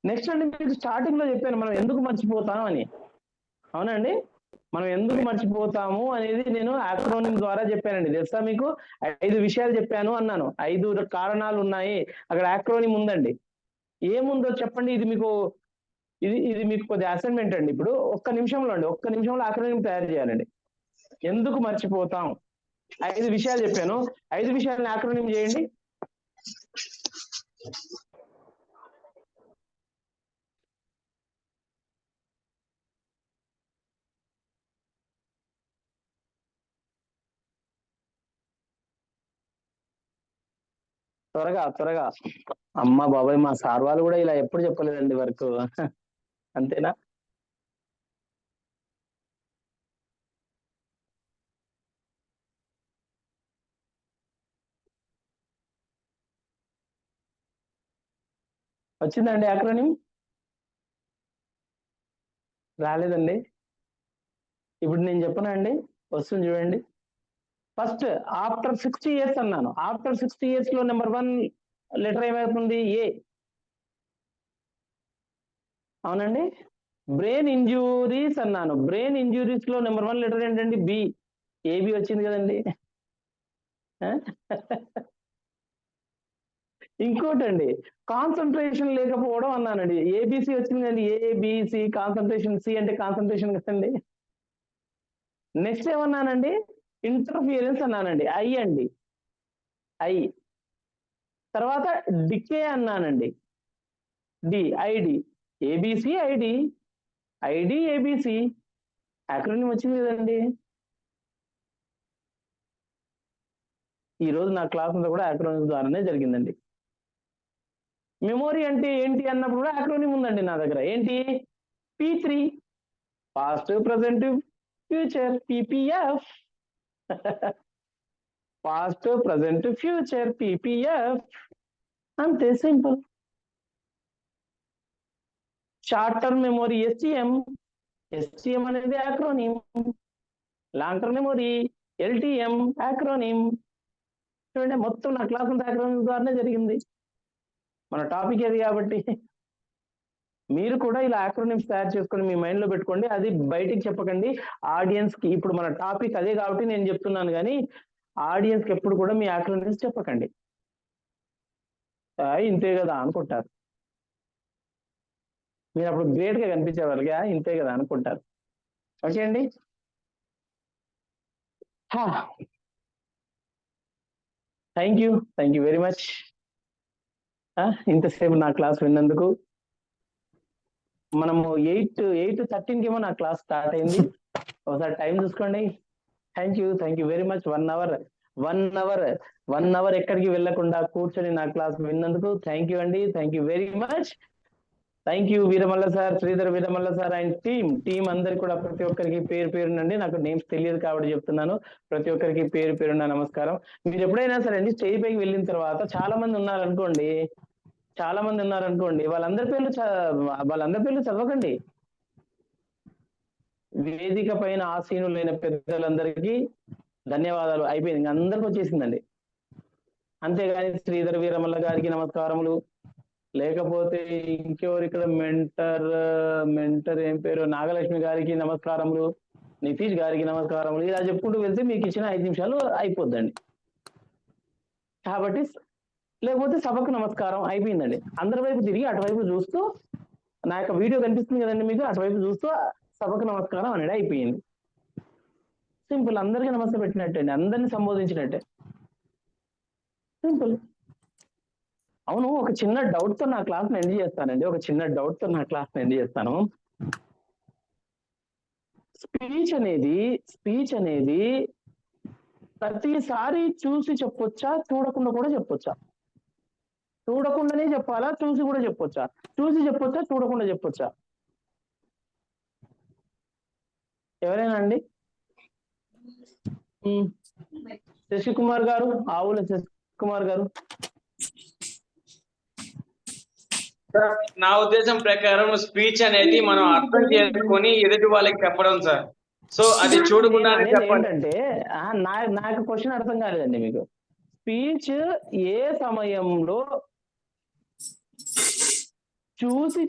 నెక్స్ట్ అండి, మీకు స్టార్టింగ్ లో చెప్పాను మనం ఎందుకు మర్చిపోతాం అని. అవునండి, మనం ఎందుకు మర్చిపోతాము అనేది నేను యాక్రోనిమ్ ద్వారా చెప్పానండి. తెలుసా మీకు 5 విషయాలు చెప్పాను అన్నాను, 5 కారణాలు ఉన్నాయి, అక్కడ యాక్రోనిమ్ ఉందండి. ఏముందో చెప్పండి. ఇది మీకు కొద్దిగా అసైన్మెంట్ అండి. ఇప్పుడు ఒక్క నిమిషంలో యాక్రోనిమ్ తయారు చేయాలండి. ఎందుకు మర్చిపోతాం, 5 విషయాలు చెప్పాను, 5 విషయాలను యాక్రోనిమ్ చేయండి. త్వరగా. అమ్మ బాబాయ్, మా సార్ వాళ్ళు కూడా ఇలా ఎప్పుడు చెప్పలేదండి వర్క్. అంతేనా? వచ్చిందండి యాక్రోనిమ్? రాలేదండి. ఇప్పుడు నేను చెప్పనా అండి, వస్తుంది చూడండి. ఫస్ట్ ఆఫ్టర్ 60 years అన్నాను. ఆఫ్టర్ 60 years లో నెంబర్ 1 లెటర్ ఏమవుతుంది? ఏ. అవునండి. బ్రెయిన్ ఇంజురీస్ అన్నాను. బ్రెయిన్ ఇంజురీస్ లో నెంబర్ 1 లెటర్ ఏంటండి? బి. ఏబి వచ్చింది కదండి. ఇంకోటండి, కాన్సన్ట్రేషన్ లేకపోవడం అన్నానండి. ఏబిసి వచ్చింది కదండి. ఏబిసి కాన్సన్ట్రేషన్, సి అంటే కాన్సన్ట్రేషన్ కదండి. నెక్స్ట్ ఏమన్నానండి? ఇంటర్ఫియరెన్స్ అన్నానండి. ఐ అండి, ఐ. తర్వాత డికే అన్నానండి, D. ID, ABC ID, ID ABC. Acronym వచ్చింది కదండి. ఈరోజు నా క్లాస్ అంతా కూడా యాక్రోనిమ్ ద్వారానే జరిగిందండి. మెమొరీ అంటే ఏంటి అన్నప్పుడు కూడా యాక్రోనిమ్ ఉందండి నా దగ్గర. ఏంటి? P3, past present future, PPF. Past present future, PPF. అంతే, simple. Short term memory STM అనేది acronym. Long term memory LTM acronym. చూడండి, మొత్తం నా క్లాస్ అంతా యాక్రోనిమ్ ద్వారానే జరిగింది. మన టాపిక్ ఏది కాబట్టి మీరు కూడా ఇలా యాక్రోనిమ్స్ తయారు చేసుకొని మీ మైండ్ లో పెట్టుకోండి. అది బయటికి చెప్పకండి. ఆడియన్స్ కి ఇప్పుడు మన టాపిక్ అదే కాబట్టి నేను చెప్తున్నాను, కానీ ఆడియన్స్ కి ఎప్పుడు కూడా మీ యాక్రోనిమ్స్ చెప్పకండి. ఇంతే కదా అనుకుంటారు. మీరు అప్పుడు గ్రేట్ గా కనిపించే వాళ్ళకి ఇంతే కదా అనుకుంటారు. ఓకే అండి. Thank you very much. ఇంతసేపు నా క్లాస్ విన్నందుకు. మనము 8:13 ఏమో నా క్లాస్ స్టార్ట్ అయింది. ఒకసారి టైం చూసుకోండి. Thank you very much. 1 hour ఎక్కడికి వెళ్ళకుండా కూర్చొని నా క్లాస్ విన్నందుకు థ్యాంక్ యూ అండి. Thank you very much. Thank you Veeramalla sir, Sridhar Veeramalla sir and team అందరికి కూడా ప్రతి ఒక్కరికి పేరు పేరునండి. నాకు నేమ్స్ తెలియదు కాబట్టి చెప్తున్నాను. ప్రతి ఒక్కరికి పేరు పేరున్న నమస్కారం. మీరు ఎప్పుడైనా సరే అండి స్టేజ్ పైకి వెళ్ళిన తర్వాత చాలా మంది ఉన్నారనుకోండి, వాళ్ళందరి పేర్లు చదవకండి. వేదిక పైన ఆసీనులైన పెద్దలందరికీ ధన్యవాదాలు. అయిపోయింది, ఇంకా అందరికి వచ్చేసిందండి. అంతేగాని శ్రీధర్ వీరమల్ల గారికి నమస్కారములు, లేకపోతే ఇంకెవరు ఇక్కడ మెంటర్ ఏం పేరు, నాగలక్ష్మి గారికి నమస్కారములు, నితీష్ గారికి నమస్కారములు, ఇలా చెప్పుకుంటూ వెళ్తే మీకు ఇచ్చిన 5 నిమిషాలు అయిపోద్దండి. కాబట్టి లేకపోతే సభకు నమస్కారం అయిపోయిందండి. అందరి వైపు తిరిగి అటువైపు చూస్తూ, నా యొక్క వీడియో కనిపిస్తుంది కదండి మీకు, అటువైపు చూస్తూ సభకు నమస్కారం అనేది అయిపోయింది. సింపుల్. అందరికీ నమస్తే పెట్టినట్టే అండి, అందరినీ సంబోధించినట్టే. సింపుల్. అవును, ఒక చిన్న డౌట్ తో నా క్లాస్ ఎండ్ చేస్తానండి. స్పీచ్ అనేది ప్రతిసారి చూసి చెప్పొచ్చా, చూడకుండా కూడా చెప్పొచ్చా? చూడకుండానే చెప్పాలా, చూసి కూడా చెప్పొచ్చా? చూసి చెప్పొచ్చా, చూడకుండా చెప్పొచ్చా? ఎవరైనా అండి? శశికుమార్ గారు, ఆవుల శశికుమార్ గారు. నా ఉద్దేశం ప్రకారం స్పీచ్ అనేది మనం అర్థం చేసుకొని ఎదుటి వాళ్ళకి చెప్పడం సార్. సో అది చూడకుండానే చెప్పాలి. ఏంటంటే నాకు క్వశ్చన్ అర్థం కాలేదండి మీకు. స్పీచ్ ఏ సమయంలో చూసి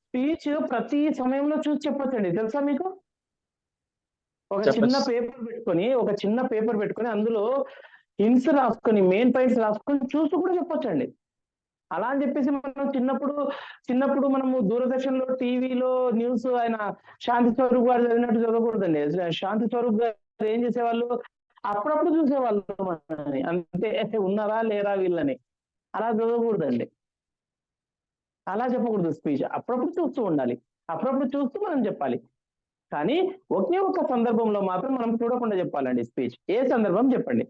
స్పీచ్ ప్రతి సమయంలో చూసి చెప్పొచ్చండి, తెలుసా మీకు? ఒక చిన్న పేపర్ పెట్టుకొని అందులో హింట్స్ రాసుకొని, మెయిన్ పాయింట్స్ రాసుకొని చూస్తూ కూడా చెప్పొచ్చండి. అలా అని చెప్పేసి మనం చిన్నప్పుడు మనము దూరదర్శన్ లో, టీవీలో న్యూస్ ఆయన శాంతి స్వరూప్ గారు చదివినట్టు చదవకూడదండి. శాంతి స్వరూప్ గారు ఏం చేసేవాళ్ళు, అప్పుడప్పుడు చూసేవాళ్ళు మనని, అంతే, ఉన్నారా లేరా వీళ్ళని, అలా చదవకూడదండి. అలా చెప్పకూడదు. స్పీచ్ అప్పుడప్పుడు చూస్తూ ఉండాలి, అప్పుడప్పుడు చూస్తూ మనం చెప్పాలి. కానీ ఒకే ఒక సందర్భంలో మాత్రం మనం చూడకుండా చెప్పాలండి స్పీచ్. ఏ సందర్భం చెప్పండి?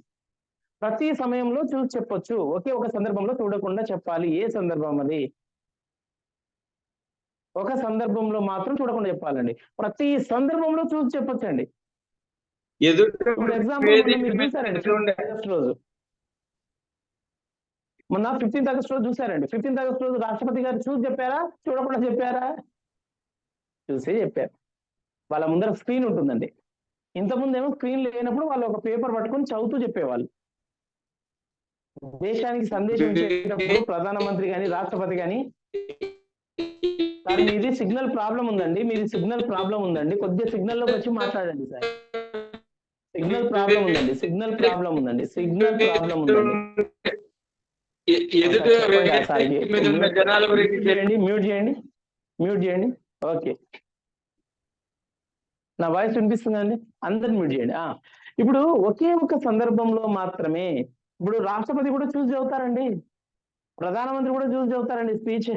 ప్రతి సమయంలో చూసి చెప్పొచ్చు, ఒకే ఒక సందర్భంలో చూడకుండా చెప్పాలి. ఏ సందర్భం అది? ఒక సందర్భంలో మాత్రం చూడకుండా చెప్పాలండి. ప్రతి సందర్భంలో చూసి చెప్పొచ్చండి. ఎగ్జాంపుల్ మీరు చూసారండి, 15th ఆగస్ట్ రోజు, మొన్న 15th ఆగస్ట్ రోజు చూసారండి. 15th ఆగస్ట్ రోజు రాష్ట్రపతి గారు చూసి చెప్పారా, చూడకుండా చెప్పారా? చూసే చెప్పారు. వాళ్ళ ముందర స్క్రీన్ ఉంటుందండి. ఇంతకుముందు ఏమో స్క్రీన్ లేనప్పుడు వాళ్ళు ఒక పేపర్ పట్టుకొని చదువుతూ చెప్పేవాళ్ళు. దేశానికి సందేశం ఇచ్చేటప్పుడు ప్రధానమంత్రి కానీ రాష్ట్రపతి కానీ, సార్ మీది సిగ్నల్ ప్రాబ్లం ఉందండి, కొద్దిగా సిగ్నల్ లోకి వచ్చి మాట్లాడండి సార్. సిగ్నల్ ప్రాబ్లం ఉందండి. మ్యూట్ చేయండి. ఓకే, నా వాయిస్ వినిపిస్తుందండి? అందరిని మ్యూట్ చేయండి. ఇప్పుడు ఒకే ఒక సందర్భంలో మాత్రమే, ఇప్పుడు రాష్ట్రపతి కూడా చూసి చదువుతారండి, ప్రధానమంత్రి కూడా చూసి చదువుతారండి స్పీచ్.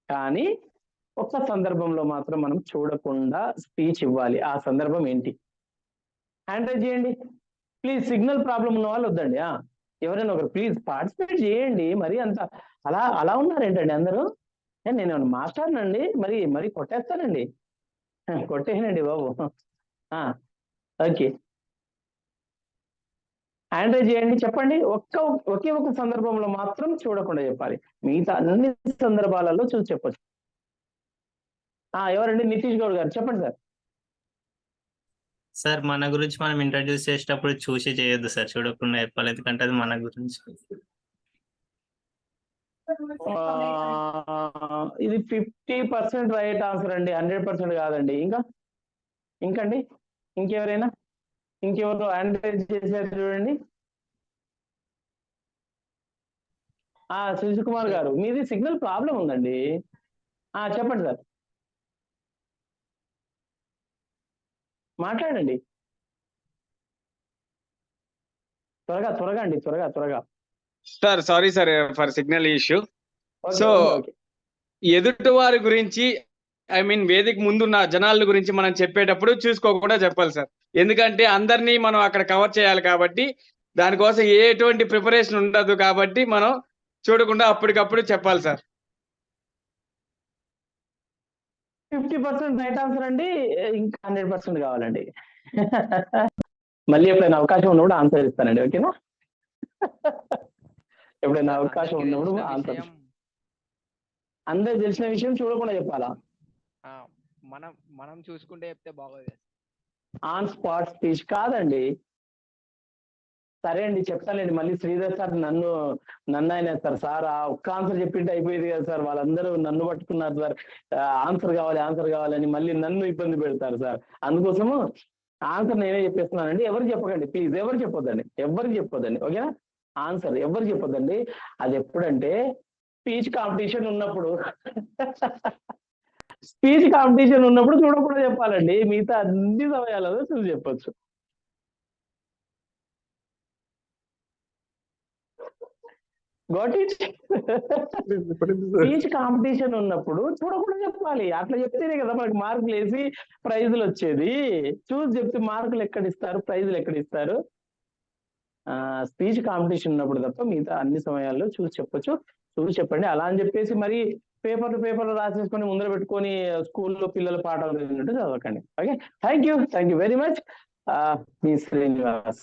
కానీ ఒక్క సందర్భంలో మాత్రం మనం చూడకుండా స్పీచ్ ఇవ్వాలి. ఆ సందర్భం ఏంటి? హ్యాండ్ రైజ్ చేయండి ప్లీజ్. సిగ్నల్ ప్రాబ్లం ఉన్న వాళ్ళు వద్దండి. ఎవరైనా ఒకరు ప్లీజ్ పార్టిసిపేట్ చేయండి. మరి అంత అలా ఉన్నారేంటండి అందరూ? నేను మాస్టర్నండి, మరి కొట్టేస్తానండి, కొట్టేయనండి బాబు. ఓకే, హ్యాండ్ రైజ్ చేయండి, చెప్పండి. ఒకే ఒక సందర్భంలో మాత్రం చూడకుండా చెప్పాలి, మిగతా అన్ని సందర్భాలలో చూసి చెప్పొచ్చు. ఎవరండి? నితీష్ గౌడ్ గారు చెప్పండి సార్. సార్ మన గురించి మనం ఇంట్రడ్యూస్ చేసేటప్పుడు చూసి చేయొద్దు సార్, చూడకుండా చెప్పాలి, ఎందుకంటే అది మన గురించి. ఇది 50% రైట్ ఆన్సర్ అండి, 100% కాదండి. ఇంకండి ఇంకెవరైనా, ఇంకెవరు హ్యాండ్ రైజ్ చేశారు చూడండి. శివకుమార్ గారు, మీది సిగ్నల్ ప్రాబ్లం ఉందండి. చెప్పండి సార్, మాట్లాడండి త్వరగా అండి, త్వరగా. Sir sorry sir for signal issue. So okay. ఎదుటి వారి గురించి వేదిక ముందున్న జనాల గురించి మనం చెప్పేటప్పుడు చూసుకోకుండా చెప్పాలి సార్. ఎందుకంటే అందరినీ మనం అక్కడ కవర్ చేయాలి కాబట్టి, దానికోసం ఎటువంటి ప్రిపరేషన్ ఉండదు కాబట్టి మనం చూడకుండా అప్పటికప్పుడు చెప్పాలి సార్. 50% రైట్ ఆన్సర్ అండి, ఇంకా 100% కావాలండి. మళ్ళీ ఎప్పుడైనా అవకాశం ఉన్నప్పుడు ఆన్సర్ ఇస్తానండి, ఓకేనా? ఎప్పుడైనా అవకాశం ఉన్నప్పుడు ఆన్సర్. అందరికి తెలిసిన విషయం చూడకుండా చెప్పాలా? మనం చూసుకుంటే చెప్తే బాగోదు. ఆన్ స్పాట్ స్పీచ్ కాదండి. సరే అండి, చెప్తానండి. మళ్ళీ శ్రీధర్ సార్ నన్ను ఆయన సార్ ఆ ఒక్క ఆన్సర్ చెప్పింటే అయిపోయేది కదా సార్. వాళ్ళందరూ నన్ను పట్టుకున్నారు సార్, ఆన్సర్ కావాలని మళ్ళీ నన్ను ఇబ్బంది పెడతారు సార్. అందుకోసము ఆన్సర్ నేనే చెప్పేస్తున్నానండి. ఎవరు చెప్పకండి ప్లీజ్, ఎవరు చెప్పొద్దండి, ఓకేనా? ఆన్సర్ ఎవరు చెప్పొద్దండి. అది ఎప్పుడంటే స్పీచ్ కాంపిటీషన్ ఉన్నప్పుడు చూడకుండా చెప్పాలండి. మిగతా అన్ని సమయాలలో చూసి చెప్పొచ్చు. Got it. స్పీచ్ కాంపిటీషన్ ఉన్నప్పుడు చూడకుండా చెప్పాలి. అట్లా చెప్తేనే కదా మనకి మార్కులు వేసి ప్రైజులు వచ్చేది. చూసి చెప్తే మార్కులు ఎక్కడిస్తారు, ప్రైజులు ఎక్కడిస్తారు? స్పీచ్ కాంపిటీషన్ ఉన్నప్పుడు తప్ప మిగతా అన్ని సమయాల్లో చూసి చెప్పండి. అలా అని చెప్పేసి మరి పేపర్లు రాసేసుకొని ముందర పెట్టుకొని స్కూల్లో పిల్లల పాఠాలు చదివినట్టు చదవకండి. Okay, thank you very much. మీ శ్రీనివాస్,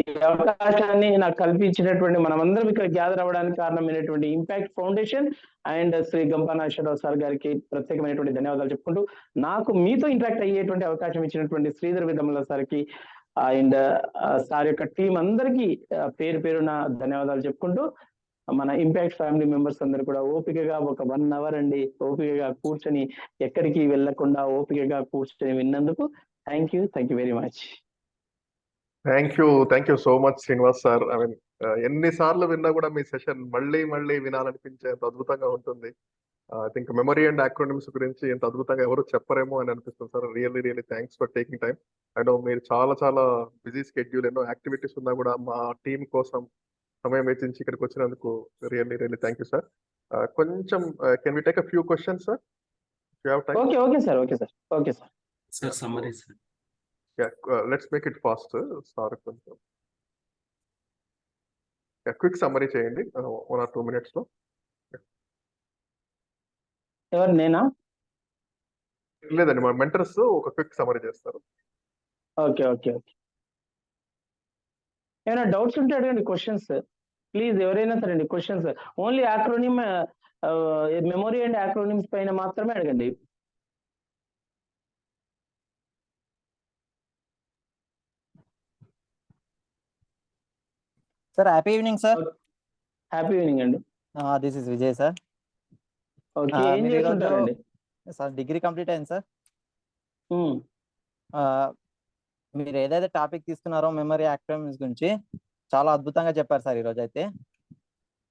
ఈ అవకాశాన్ని నాకు కల్పించినటువంటి, మనమందరం ఇక్కడ గ్యాదర్ అవ్వడానికి కారణమైనటువంటి impact foundation and Shri Gampa Nageswararao sir గారికి ప్రత్యేకమైనటువంటి ధన్యవాదాలు చెప్పుకుంటూ, నాకు మీతో ఇంటరాక్ట్ అయ్యేటువంటి అవకాశం ఇచ్చినటువంటి శ్రీధర్ విధముల సార్కి అండ్ సార్ యొక్క టీం అందరికీ పేరున ధన్యవాదాలు చెప్పుకుంటూ, మన ఇంపాక్ట్ ఫ్యామిలీ మెంబర్స్ అందరూ కూడా ఓపికగా ఒక 1 hour అండి ఓపికగా కూర్చొని, ఎక్కడికి వెళ్లకుండా ఓపికగా కూర్చొని విన్నందుకు thank you very much. Thank you so much Srinivas sir. ఎన్నిసార్లు విన్నా కూడా మీ సెషన్ మళ్ళీ వినాలనిపించేంత అద్భుతంగా ఉంటుంది. I think memory and acronyms గురించి ఎంత అద్భుతంగా ఎవరు చెప్పరేమో అని అనిపిస్తుంది sir. Really thanks for taking time. I know మీరు చాలా బిజీ స్కెడ్యూల్, ఎన్నో యాక్టివిటీస్ ఉన్నా కూడా మా టీం కోసం సమయం వెచ్చించి ఇక్కడికి వచ్చినందుకు రియల్లీ థ్యాంక్ యూ సార్. కొంచెం can we take a few questions sir? Okay sir. Summary sir. Let's make it fast sir. కొంచెం క్విక్ సమ్మరీ చేయండి 1 or 2 minutes లో. ఎవరు, నేనా? లేదండి, మా మెంటర్స్ ఒక క్విక్ సమ్మరీ చేస్తారు. ఓకే. ఏమైనా డౌట్స్ ఉంటే అడగండి, క్వశ్చన్స్ ప్లీజ్. ఎవరైనా సరే అండి, questions only acronym, memory and acronyms పైన మాత్రమే అడగండి. Sir happy evening sir. Happy evening అండి. This is Vijay sir. Okay, ఏం చేస్తుంటారండి? సార్ డిగ్రీ కంప్లీట్ అయింది సార్. మీరు ఏదైతే టాపిక్ తీసుకున్నారో మెమరీ యాక్రోనిమ్స్ గురించి చాలా అద్భుతంగా చెప్పారు సార్ ఈరోజు అయితే.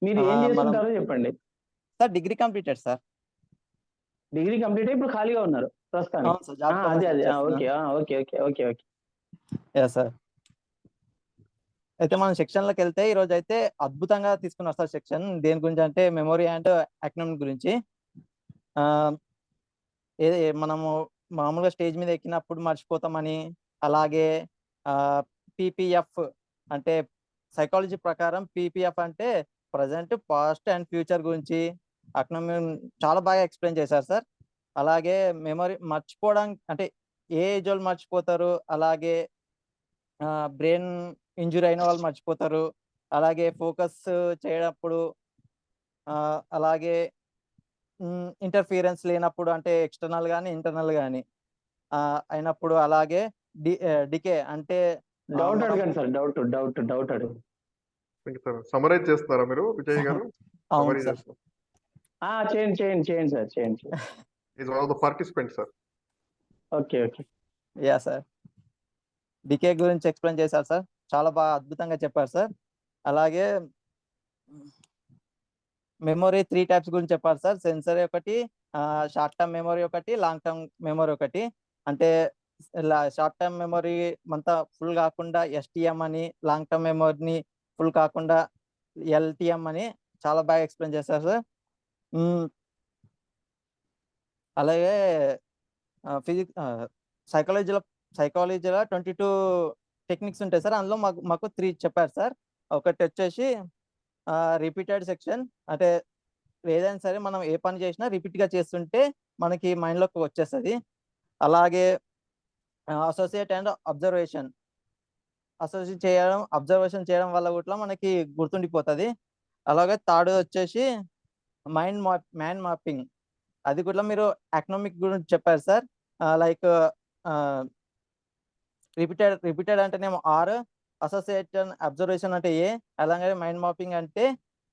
మీరు ఏం చేస్తుంటారో చెప్పండి. Sir degree completed sir. Degree complete ఇప్పుడు ఖాళీగా ఉన్నారు ప్రస్తుతానికి? ఓకే. సార్ అయితే మనం సెక్షన్లోకి వెళ్తే ఈరోజు అయితే అద్భుతంగా తీసుకున్నారు సార్ సెక్షన్. దేని గురించి అంటే మెమరీ అండ్ యాక్రోనిమ్ గురించి. మనము మామూలుగా స్టేజ్ మీద ఎక్కినప్పుడు మర్చిపోతామని, అలాగే పీపీఎఫ్ అంటే సైకాలజీ ప్రకారం పీపీఎఫ్ అంటే ప్రజెంట్, పాస్ట్ అండ్ ఫ్యూచర్ గురించి యాక్రోనిమ్ చాలా బాగా ఎక్స్ప్లెయిన్ చేశారు సార్. అలాగే మెమరీ మర్చిపోవడం అంటే ఏ ఏజ్ వాళ్ళు మర్చిపోతారు, అలాగే బ్రెయిన్ ఇంజురీ అయిన వాళ్ళు మర్చిపోతారు, అలాగే ఫోకస్ చేయనప్పుడు, అలాగే ఇంటర్ఫియరెన్స్ లేనప్పుడు అంటే ఎక్స్టర్నల్ కానీ ఇంటర్నల్ కానీ అయినప్పుడు, అలాగే డికే అంటే డౌట్ అడగండి సార్. డౌట్ అడగండి. సమరైజ్ చేస్తున్నారా మీరు విజయ్ గారు? అవును Memory సార్. చేస్తాం. చేయండి సార్, చేయండి. Is one of the participants sir. Okay. Yeah sir. Decay గురించి ఎక్స్ప్లెయిన్ చేశారు సార్. చాలా బాగా అద్భుతంగా చెప్పారు సార్. అలాగే మెమొరీ 3 టైప్స్ గురించి చెప్పారు సార్. సెన్సరీ ఒకటి, షార్ట్ టర్మ్ మెమొరీ ఒకటి, లాంగ్ టర్మ్ మెమొరీ ఒకటి. అంటే షార్ట్ టర్మ్ మెమొరీ అంతా ఫుల్ కాకుండా ఎస్టీఎం అని, లాంగ్ టర్మ్ మెమొరీని ఫుల్ కాకుండా ఎల్టీఎం అని చాలా బాగా ఎక్స్ప్లెయిన్ చేశారు సార్. అలాగే సైకాలజీలో 22 టెక్నిక్స్ ఉంటాయి సార్. అందులో మాకు 3 చెప్పారు సార్. ఒకటి వచ్చేసి రిపీటెడ్ సెక్షన్, అంటే ఏదైనా సరే మనం ఏ పని చేసినా రిపీట్గా చేస్తుంటే మనకి మైండ్లోకి వచ్చేస్తుంది. అలాగే అసోసియేట్ అండ్ అబ్జర్వేషన్ చేయడం వల్ల కూడా మనకి గుర్తుండిపోతుంది. అలాగే థర్డ్ వచ్చేసి మైండ్ మ్యాపింగ్, అది కూడా మీరు ఎకనామిక్ గురించి చెప్పారు సార్. లైక్ రిపీటెడ్ అంటేనేమో ఆర్, అసోసియేషన్ అబ్జర్వేషన్ అంటే ఏ, అలాగే మైండ్ మ్యాపింగ్ అంటే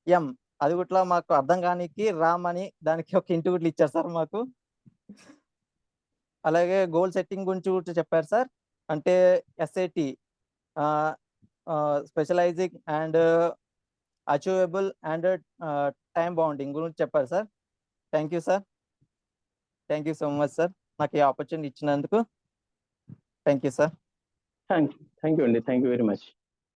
ఎం. అది కూడా మాకు అర్థం కానికి రామ్ అని దానికి ఒక ఇంటి గుట్లు ఇచ్చారు సార్ మాకు. అలాగే గోల్ సెట్టింగ్ గురించి కూడా చెప్పారు సార్. అంటే SAT, specializing and achievable and time bounding గురించి చెప్పారు sir. Thank you sir. Thank you so much sir, నాకు ఈ ఆపర్చునిటీ ఇచ్చినందుకు. Thank you sir. Thank you అండి. Thank you very much.